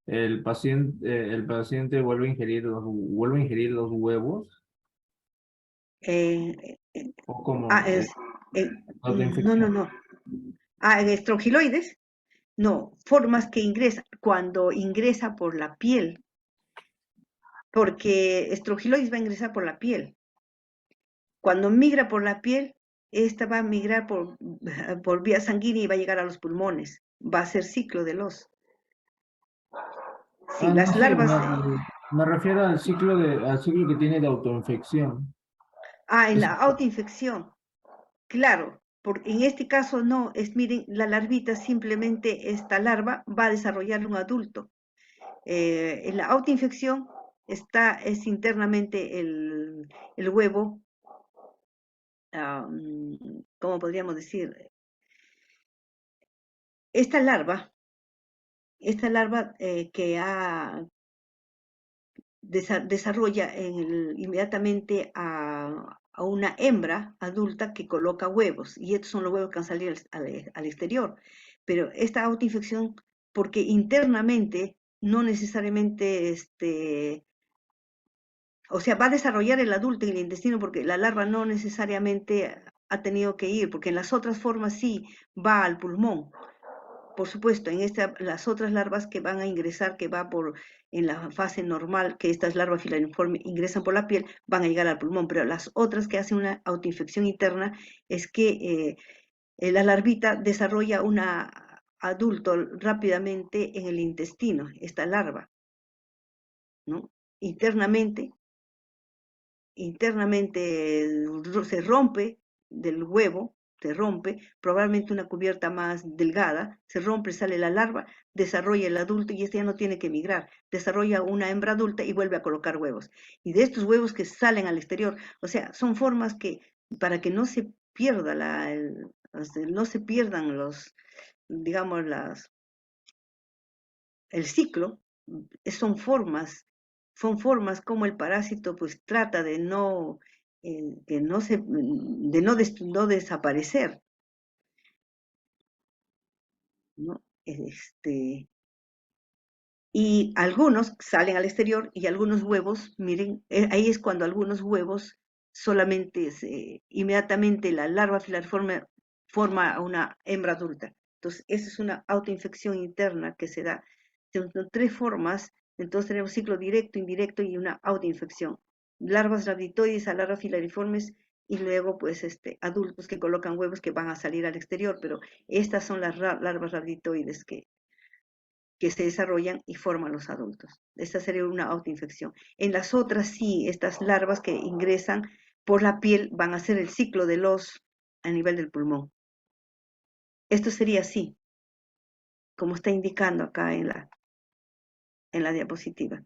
Speaker 2: el paciente vuelve a ingerir los huevos
Speaker 1: Eh,
Speaker 2: o como
Speaker 1: ah, es, eh, no, no,
Speaker 2: autoinfección.
Speaker 1: no. En estrongiloides, no, formas que ingresan, cuando ingresa por la piel, porque estrongiloides va a ingresar por la piel. Cuando migra por la piel, esta va a migrar por vía sanguínea y va a llegar a los pulmones. Va a ser ciclo de los. Sí,
Speaker 2: No,
Speaker 1: las
Speaker 2: sí,
Speaker 1: larvas.
Speaker 2: me refiero al ciclo que tiene de autoinfección.
Speaker 1: En
Speaker 2: Es-
Speaker 1: la autoinfección, claro, porque en este caso no, miren, la larvita, simplemente esta larva va a desarrollar un adulto. En la autoinfección es internamente el huevo, ¿cómo podríamos decir? Esta larva, que desarrolla inmediatamente a una hembra adulta que coloca huevos, y estos son los huevos que van a salir al exterior. Pero esta autoinfección, porque internamente no necesariamente, o sea, va a desarrollar el adulto en el intestino, porque la larva no necesariamente ha tenido que ir, porque en las otras formas sí va al pulmón. Por supuesto, las otras larvas que van a ingresar, en la fase normal, que estas larvas filariformes ingresan por la piel, van a llegar al pulmón, pero las otras que hacen una autoinfección interna es que la larvita desarrolla un adulto rápidamente en el intestino, esta larva, ¿no? Internamente, se rompe del huevo, se rompe, probablemente una cubierta más delgada, se rompe, sale la larva, desarrolla el adulto y este ya no tiene que migrar, desarrolla una hembra adulta y vuelve a colocar huevos. Y de estos huevos que salen al exterior, o sea, son formas que, para que no se pierda no se pierdan digamos, el ciclo, son formas como el parásito pues trata que no no desaparecer, ¿no? Y algunos salen al exterior y algunos huevos, miren, ahí es cuando algunos huevos solamente inmediatamente la larva forma a una hembra adulta. Entonces, esa es una autoinfección interna que se da. Son tres formas, entonces tenemos ciclo directo, indirecto y una autoinfección. Larvas rabditoides a larvas filariformes y luego pues adultos que colocan huevos que van a salir al exterior, pero estas son las larvas rabditoides que se desarrollan y forman los adultos. Esta sería una autoinfección. En las otras sí, estas larvas que ingresan por la piel van a hacer el ciclo de los a nivel del pulmón. Esto sería así, como está indicando acá en la diapositiva.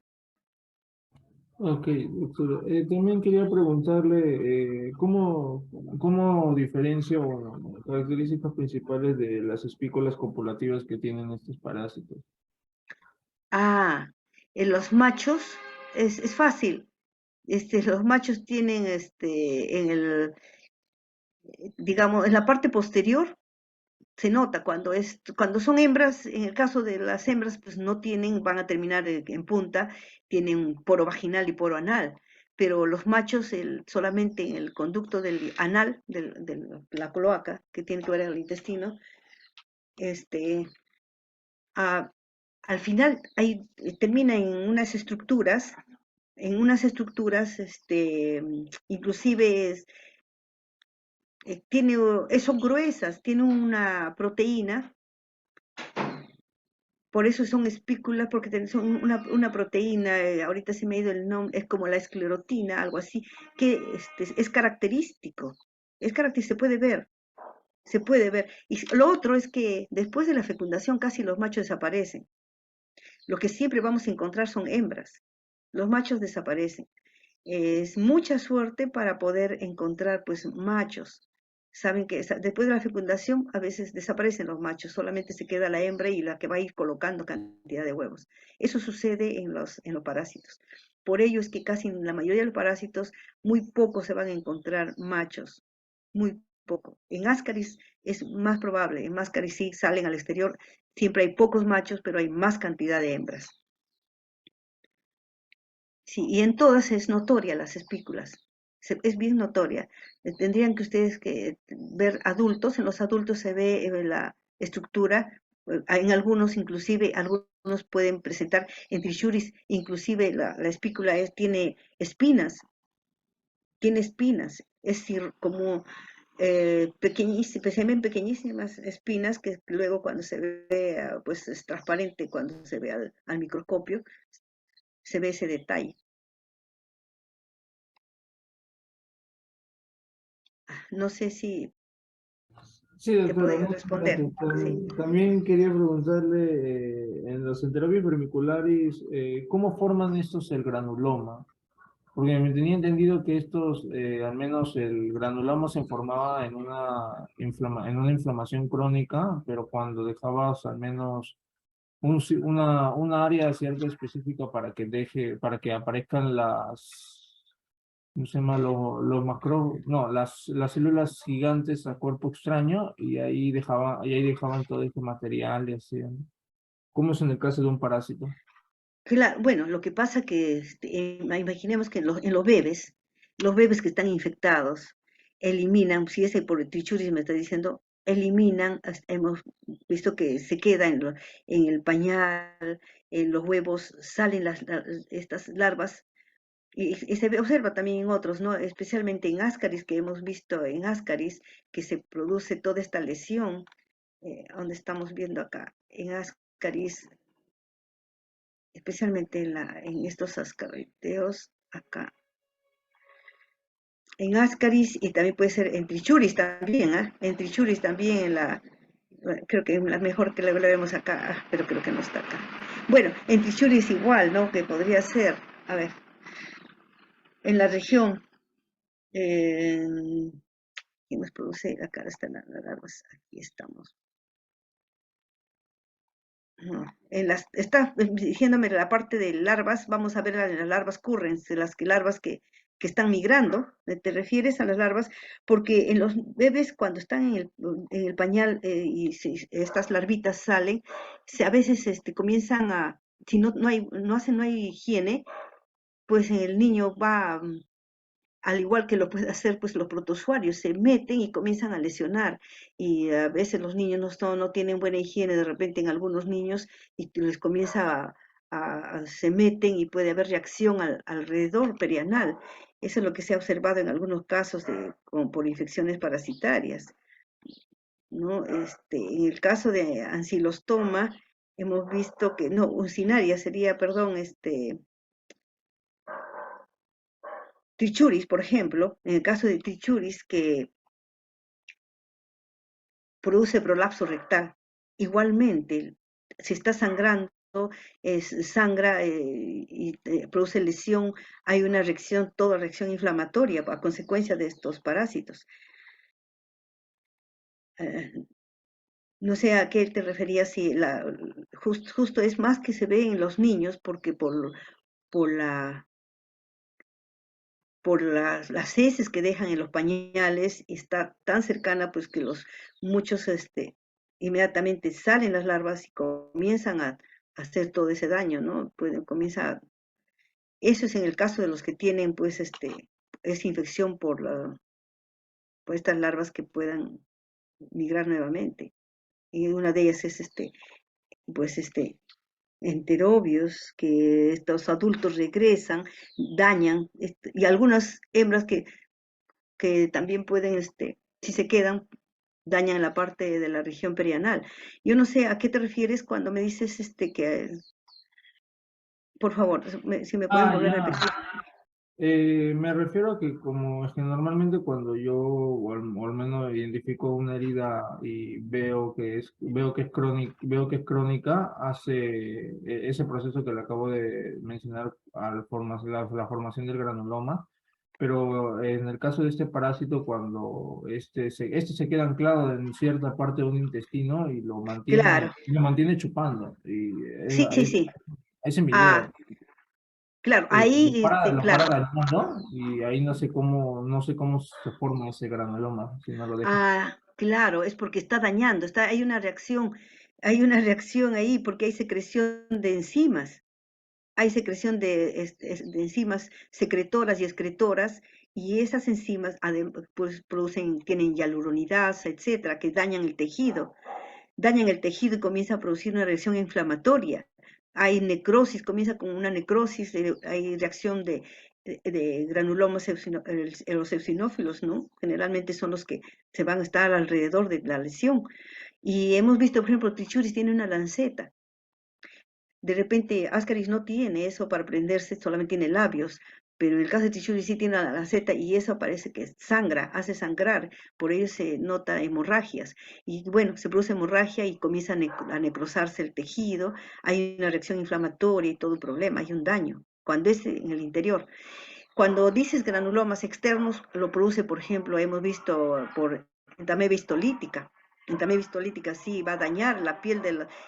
Speaker 2: Ok, doctora. También quería preguntarle cómo diferencia o características principales de las espículas copulativas que tienen estos parásitos.
Speaker 1: Ah, en los machos es fácil. Los machos tienen digamos, en la parte posterior se nota cuando son hembras. En el caso de las hembras, pues no tienen, van a terminar en punta, tienen poro vaginal y poro anal, pero los machos solamente en el conducto del anal, de la cloaca, que tiene que ver en el intestino, este, a- al final termina en unas estructuras, inclusive son gruesas, tiene una proteína, por eso son espículas, porque son una proteína, ahorita se me ha ido el nombre, es como la esclerotina, algo así, que es característico, se puede ver. Y lo otro es que después de la fecundación casi los machos desaparecen. Lo que siempre vamos a encontrar son hembras. Los machos desaparecen. Es mucha suerte para poder encontrar pues machos. Saben que después de la fecundación a veces desaparecen los machos, solamente se queda la hembra y la que va a ir colocando cantidad de huevos. Eso sucede en los parásitos. Por ello es que casi en la mayoría de los parásitos muy pocos se van a encontrar machos, muy poco. En Ascaris es más probable, en Ascaris sí salen al exterior, siempre hay pocos machos, pero hay más cantidad de hembras. Sí, y en todas es notoria las espículas, es bien notoria. Tendrían que ustedes que ver adultos, en los adultos se ve la estructura, en algunos inclusive, algunos pueden presentar en trichuris, inclusive la espícula tiene espinas, es decir, como pequeñísimas, se ven pequeñísimas espinas que luego cuando se ve, pues es transparente, cuando se ve al microscopio, se ve ese detalle. No sé si
Speaker 2: Sí,
Speaker 1: he
Speaker 2: doctora,
Speaker 1: podido
Speaker 2: muchas
Speaker 1: responder.
Speaker 2: gracias.
Speaker 1: Sí.
Speaker 2: También quería preguntarle, en los enterobios vermiculares, ¿cómo forman estos el granuloma? Porque me tenía entendido que estos, al menos el granuloma se formaba en una inflamación crónica, pero cuando dejabas al menos una área cierta específica para que aparezcan ¿cómo se llama? No, las células gigantes a cuerpo extraño, y ahí dejaban todo este material y así, ¿no? ¿Cómo es en el caso de un parásito?
Speaker 1: Bueno, lo que pasa que imaginemos que en los bebés que están infectados, eliminan, si ese por el trichuris me está diciendo, eliminan, hemos visto que se queda en el pañal, en los huevos, salen estas larvas, y se observa también en otros, ¿no? Especialmente en Ascaris, que hemos visto en Ascaris, que se produce toda esta lesión, donde estamos viendo acá, en Ascaris, especialmente en estos ascariteos acá. En Ascaris y también puede ser en Trichuris también, ¿ah? En Trichuris también, creo que es la mejor que la vemos acá, pero creo que no está acá. Bueno, en Trichuris igual, ¿no? Que podría ser, a ver, en la región, eh, ¿qué nos produce? Acá están las larvas, aquí estamos. No, está diciéndome la parte de larvas, vamos a ver las larvas currens, de larvas que están migrando, te refieres a las larvas, porque en los bebés cuando están en el pañal estas larvitas salen, a veces comienzan si no hay higiene, pues el niño va al igual que lo puede hacer pues los protozoarios, se meten y comienzan a lesionar y a veces los niños no tienen buena higiene de repente en algunos niños y les comienza se meten y puede haber reacción alrededor perianal. Eso es lo que se ha observado en algunos casos como por infecciones parasitarias, ¿no? En el caso de ancilostoma hemos visto que, no, uncinaria sería, perdón, trichuris, por ejemplo, en el caso de trichuris que produce prolapso rectal. Igualmente, si está sangrando, sangra y produce lesión, hay una reacción, toda reacción inflamatoria a consecuencia de estos parásitos. Eh, no sé a qué te referías, si justo es más que se ve en los niños, porque por las heces que dejan en los pañales y está tan cercana pues que muchos inmediatamente salen las larvas y comienzan a hacer todo ese daño, ¿no? Eso es en el caso de los que tienen pues esa infección por estas larvas que puedan migrar nuevamente. Y una de ellas es pues enterobios, que estos adultos regresan, dañan, y algunas hembras que también pueden Si se quedan, dañan la parte de la región perianal. Yo no sé a qué te refieres cuando me dices que, por favor, si me pueden
Speaker 2: Ah,
Speaker 1: volver a
Speaker 2: ya.
Speaker 1: repetir.
Speaker 2: Me refiero a que como es que normalmente cuando yo o al menos identifico una herida y veo que es crónica, hace ese proceso que le acabo de mencionar la formación del granuloma, pero en el caso de este parásito, cuando este se queda anclado en cierta parte de un intestino y
Speaker 1: Claro,
Speaker 2: lo mantiene chupando, y
Speaker 1: sí, sí, sí.
Speaker 2: esa es mi
Speaker 1: Ah,
Speaker 2: idea.
Speaker 1: claro,
Speaker 2: Lo
Speaker 1: ahí,
Speaker 2: para, lo
Speaker 1: claro.
Speaker 2: para dañando y ahí no sé cómo se forma ese granuloma si no lo dejas.
Speaker 1: Ah, claro, es porque está dañando, hay una reacción ahí porque hay secreción de enzimas. Hay secreción de enzimas secretoras y excretoras, y esas enzimas pues, tienen hialuronidasa, etcétera, que dañan el tejido y comienza a producir una reacción inflamatoria. Hay necrosis, comienza con una necrosis, hay reacción de granulomas los eosinófilos, ¿no? Generalmente son los que se van a estar alrededor de la lesión. Y hemos visto, por ejemplo, Trichuris tiene una lanceta. De repente, Ascaris no tiene eso para prenderse, solamente tiene labios, pero en el caso de Tichuri sí tiene la lanceta y eso parece que sangra, hace sangrar, por ello se nota hemorragias. Y bueno, se produce hemorragia y comienza a necrosarse el tejido, hay una reacción inflamatoria y todo un problema, hay un daño, cuando es en el interior. Cuando dices granulomas externos, lo produce, por ejemplo, hemos visto por entamedia histolítica. Entamedia histolítica sí va a dañar la piel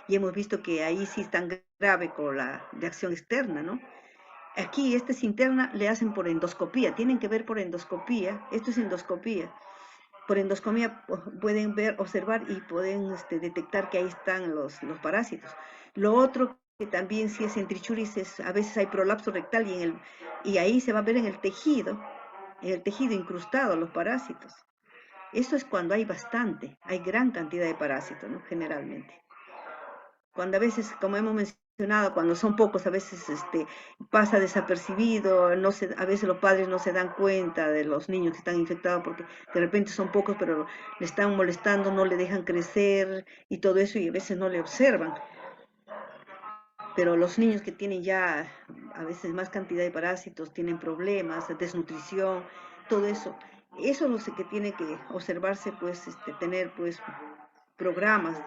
Speaker 1: y hemos visto que ahí sí es tan grave con la reacción externa, ¿no? Aquí, esta es interna, le hacen por endoscopía, tienen que ver por endoscopía, esto es endoscopía. Por endoscopía pueden ver, observar y pueden detectar que ahí están los parásitos. Lo otro que también si es en trichuris es, a veces hay prolapso rectal y ahí se va a ver en el tejido incrustado los parásitos. Eso es cuando hay bastante, hay gran cantidad de parásitos, ¿no? Generalmente. Cuando a veces, como hemos mencionado, cuando son pocos, a veces pasa desapercibido, no se, a veces los padres no se dan cuenta de los niños que están infectados porque de repente son pocos, pero le están molestando, no le dejan crecer y todo eso y a veces no le observan. Pero los niños que tienen ya a veces más cantidad de parásitos, tienen problemas, desnutrición, todo eso, eso es lo que tiene que observarse, pues, tener pues programas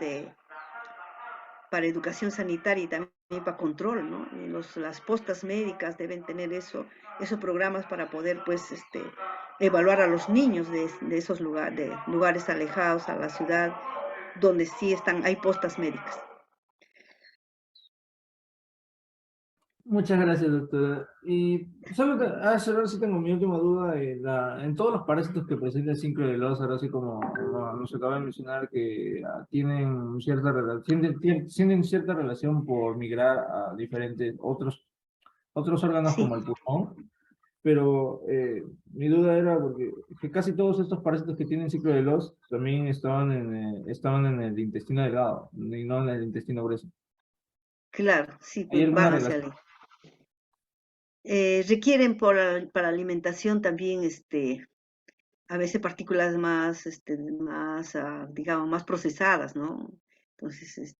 Speaker 1: para educación sanitaria y también para control, ¿no? Y las postas médicas deben tener esos programas para poder, pues, evaluar a los niños de esos lugares alejados a la ciudad, donde sí hay postas médicas.
Speaker 2: Muchas gracias, doctora. Y solo ahora sí tengo mi última duda. En todos los parásitos que presenta el 5 de los, ahora sí como nos acaba de mencionar, que tienen cierta relación, tienen cierta relación por migrar a diferentes otros órganos
Speaker 1: Sí,
Speaker 2: como el pulmón. Pero mi duda era porque que casi todos estos parásitos que tienen ciclo de los también estaban en el intestino delgado y no en el intestino grueso.
Speaker 1: claro, sí,
Speaker 2: ¿Hay
Speaker 1: pues
Speaker 2: alguna
Speaker 1: van hacia
Speaker 2: relación?
Speaker 1: ahí. Requieren para alimentación también, a veces partículas más, digamos, más procesadas, ¿no? Entonces,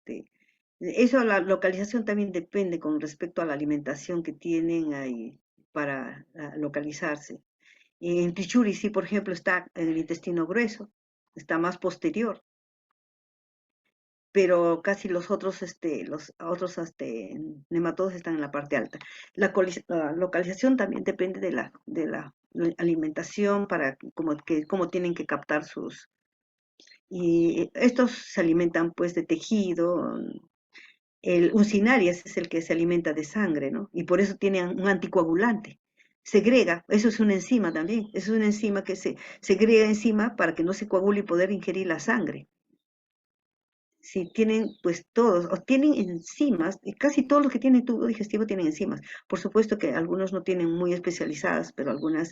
Speaker 1: eso, la localización también depende con respecto a la alimentación que tienen ahí para localizarse. En Pichuri, sí, por ejemplo, está en el intestino grueso, está más posterior, pero casi los otros nematodos están en la parte alta. La localización también depende de la alimentación para cómo tienen que captar y estos se alimentan pues de tejido. El uncinarias es el que se alimenta de sangre, ¿no? Y por eso tiene un anticoagulante. Segrega, eso es una enzima también, es una enzima que se segrega enzima para que no se coagule y poder ingerir la sangre. Si tienen, pues todos, o tienen enzimas, y casi todos los que tienen tubo digestivo tienen enzimas. Por supuesto que algunos no tienen muy especializadas, pero algunas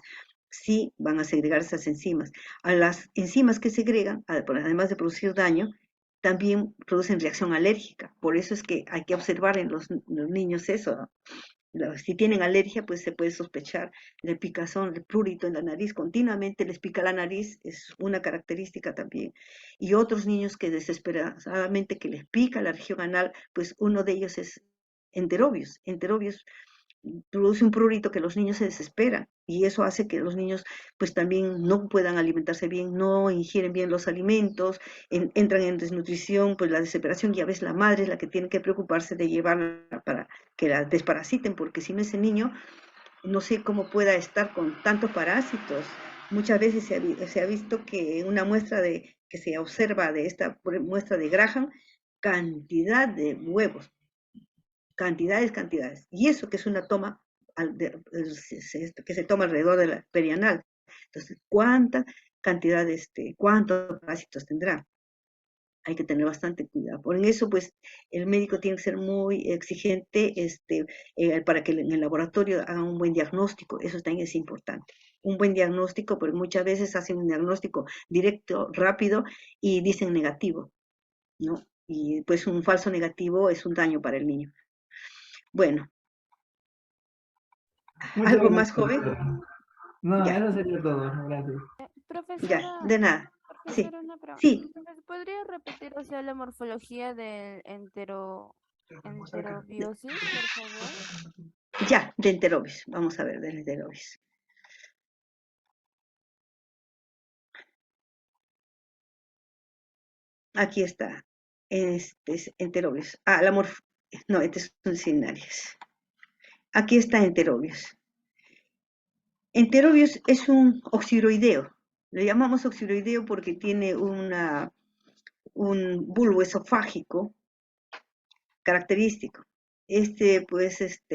Speaker 1: sí van a segregar esas enzimas. A las enzimas que segregan, además de producir daño, también producen reacción alérgica. Por eso es que hay que observar en los niños eso, ¿no? Si tienen alergia, pues se puede sospechar de picazón, de prurito en la nariz. Continuamente les pica la nariz, es una característica también. Y otros niños que desesperadamente que les pica la región anal, pues uno de ellos es enterobius. Enterobius produce un prurito que los niños se desesperan y eso hace que los niños pues también no puedan alimentarse bien, no ingieren bien los alimentos, entran en desnutrición, pues la desesperación, y a veces la madre es la que tiene que preocuparse de llevarla para que la desparasiten, porque si no ese niño no sé cómo pueda estar con tantos parásitos. Muchas veces se ha visto que en una muestra que se observa de esta muestra de Graham, cantidad de huevos, cantidades. Y eso que es una toma que se toma alrededor de la perianal. Entonces, ¿cuánta cantidad cuántos parásitos tendrá? Hay que tener bastante cuidado. Por eso, pues, el médico tiene que ser muy exigente para que en el laboratorio hagan un buen diagnóstico. Eso también es importante. Un buen diagnóstico, porque muchas veces hacen un diagnóstico directo, rápido, y dicen negativo, ¿no? Y pues un falso negativo es un daño para el niño. Bueno,
Speaker 2: Muchas
Speaker 1: ¿algo más,
Speaker 2: gracias,
Speaker 1: joven?
Speaker 2: doctora. No,
Speaker 1: Ya,
Speaker 2: eso sería todo. Gracias.
Speaker 1: ya,
Speaker 3: Profesora,
Speaker 1: de nada. Sí,
Speaker 3: profesora, una pregunta.
Speaker 1: sí,
Speaker 3: ¿Podría repetir, o sea, la morfología del enterobiosis, por favor?
Speaker 1: ya, de enterovis. Vamos a ver, de enterovis. Aquí está. Este es enterovis. Ah, no, este son cignarias. Aquí está enterobius. Enterobius es un oxiroideo. Le llamamos oxiroideo porque tiene un bulbo esofágico característico. Pues, ese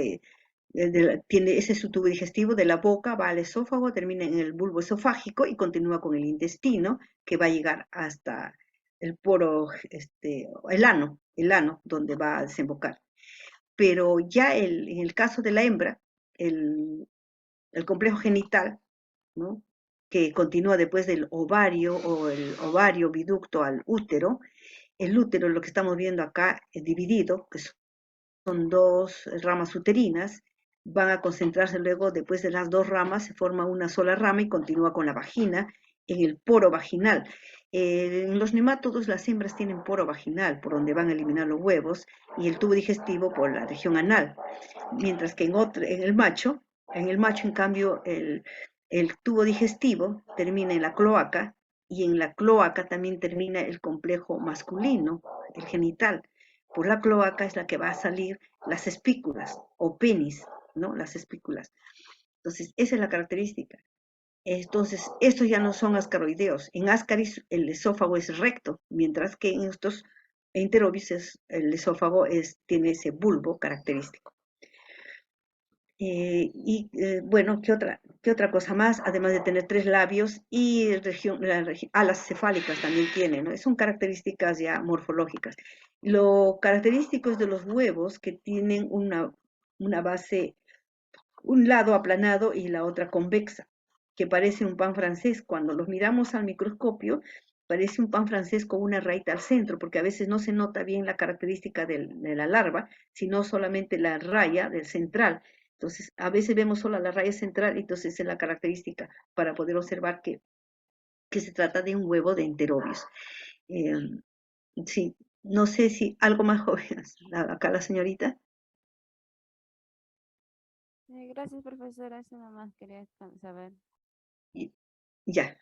Speaker 1: es su tubo digestivo de la boca, va al esófago, termina en el bulbo esofágico y continúa con el intestino, que va a llegar hasta el poro, el ano, donde va a desembocar. Pero ya en el caso de la hembra, el, el complejo genital, ¿no? Que continúa después del ovario o el ovario viducto al útero, el útero, lo que estamos viendo acá, es dividido, que son dos ramas uterinas, van a concentrarse luego, después de las dos ramas, se forma una sola rama y continúa con la vagina en el poro vaginal. En los nemátodos las hembras tienen poro vaginal, por donde van a eliminar los huevos, y el tubo digestivo por la región anal, mientras que en el macho en cambio el tubo digestivo termina en la cloaca, y en la cloaca también termina el complejo masculino, el genital. Por la cloaca es la que va a salir las espículas o penis, ¿no? Las espículas. Entonces, esa es la característica. Entonces, estos ya no son ascaroideos. En Ascaris el esófago es recto, mientras que en estos enterobius el esófago tiene ese bulbo característico. Bueno, qué otra cosa más? Además de tener tres labios y alas cefálicas también tiene, ¿no? Son características ya morfológicas. Lo característico es de los huevos que tienen una base, un lado aplanado y la otra convexa, que parece un pan francés. Cuando los miramos al microscopio, parece un pan francés con una rayita al centro, porque a veces no se nota bien la característica de la larva, sino solamente la raya del central. Entonces, a veces vemos solo la raya central, y entonces es la característica para poder observar que se trata de un huevo de enterobius. Eh, sí, no sé si algo más joven, acá la señorita.
Speaker 3: Gracias, profesora, eso nomás quería saber.
Speaker 1: Y- Ya.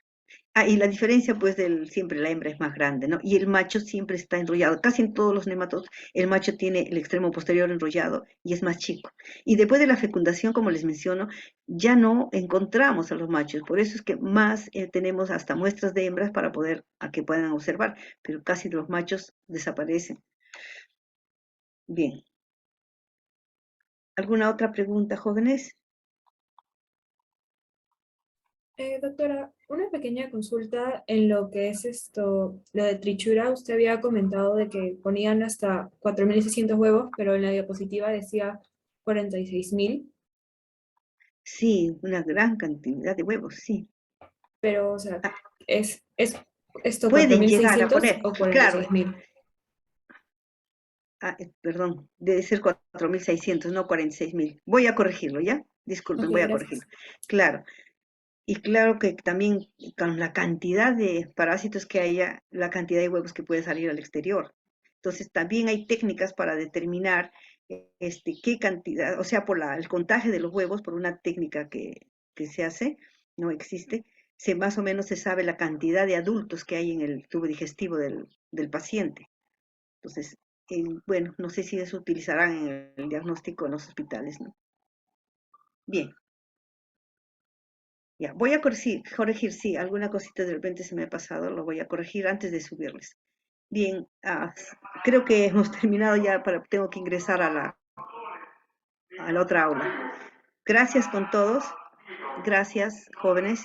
Speaker 1: Ah, y la diferencia, pues, siempre la hembra es más grande, ¿no? Y el macho siempre está enrollado. Casi en todos los nematodos, el macho tiene el extremo posterior enrollado y es más chico. Y después de la fecundación, como les menciono, ya no encontramos a los machos. Por eso es que más tenemos hasta muestras de hembras para a que puedan observar, pero casi los machos desaparecen. Bien. ¿Alguna otra pregunta, jóvenes?
Speaker 4: Doctora, una pequeña consulta en lo que es lo de trichura. Usted había comentado de que ponían hasta 4.600 huevos, pero en la diapositiva decía 46.000.
Speaker 1: Sí, una gran cantidad de huevos, sí.
Speaker 4: Pero, o sea,
Speaker 1: Ah,
Speaker 4: ¿es esto cuatro
Speaker 1: pueden
Speaker 4: mil
Speaker 1: llegar a
Speaker 4: seiscientos
Speaker 1: poner,
Speaker 4: o cuarenta y
Speaker 1: claro,
Speaker 4: seis mil
Speaker 1: Perdón, debe ser 4.600, no 46.000. Voy a corregirlo, ¿ya? Disculpen,
Speaker 4: Ok,
Speaker 1: voy a
Speaker 4: gracias.
Speaker 1: corregirlo. Claro. Y claro que también con la cantidad de parásitos que haya, la cantidad de huevos que puede salir al exterior. Entonces también hay técnicas para determinar qué cantidad, o sea, por el contagio de los huevos, por una técnica que se hace, no existe, más o menos se sabe la cantidad de adultos que hay en el tubo digestivo del paciente. Entonces, bueno, no sé si eso utilizarán en el diagnóstico en los hospitales, ¿no? Bien. Ya, voy a corregir, sí, alguna cosita de repente se me ha pasado, lo voy a corregir antes de subirles. Bien, creo que hemos terminado ya, tengo que ingresar a la otra aula. Gracias con todos, gracias jóvenes.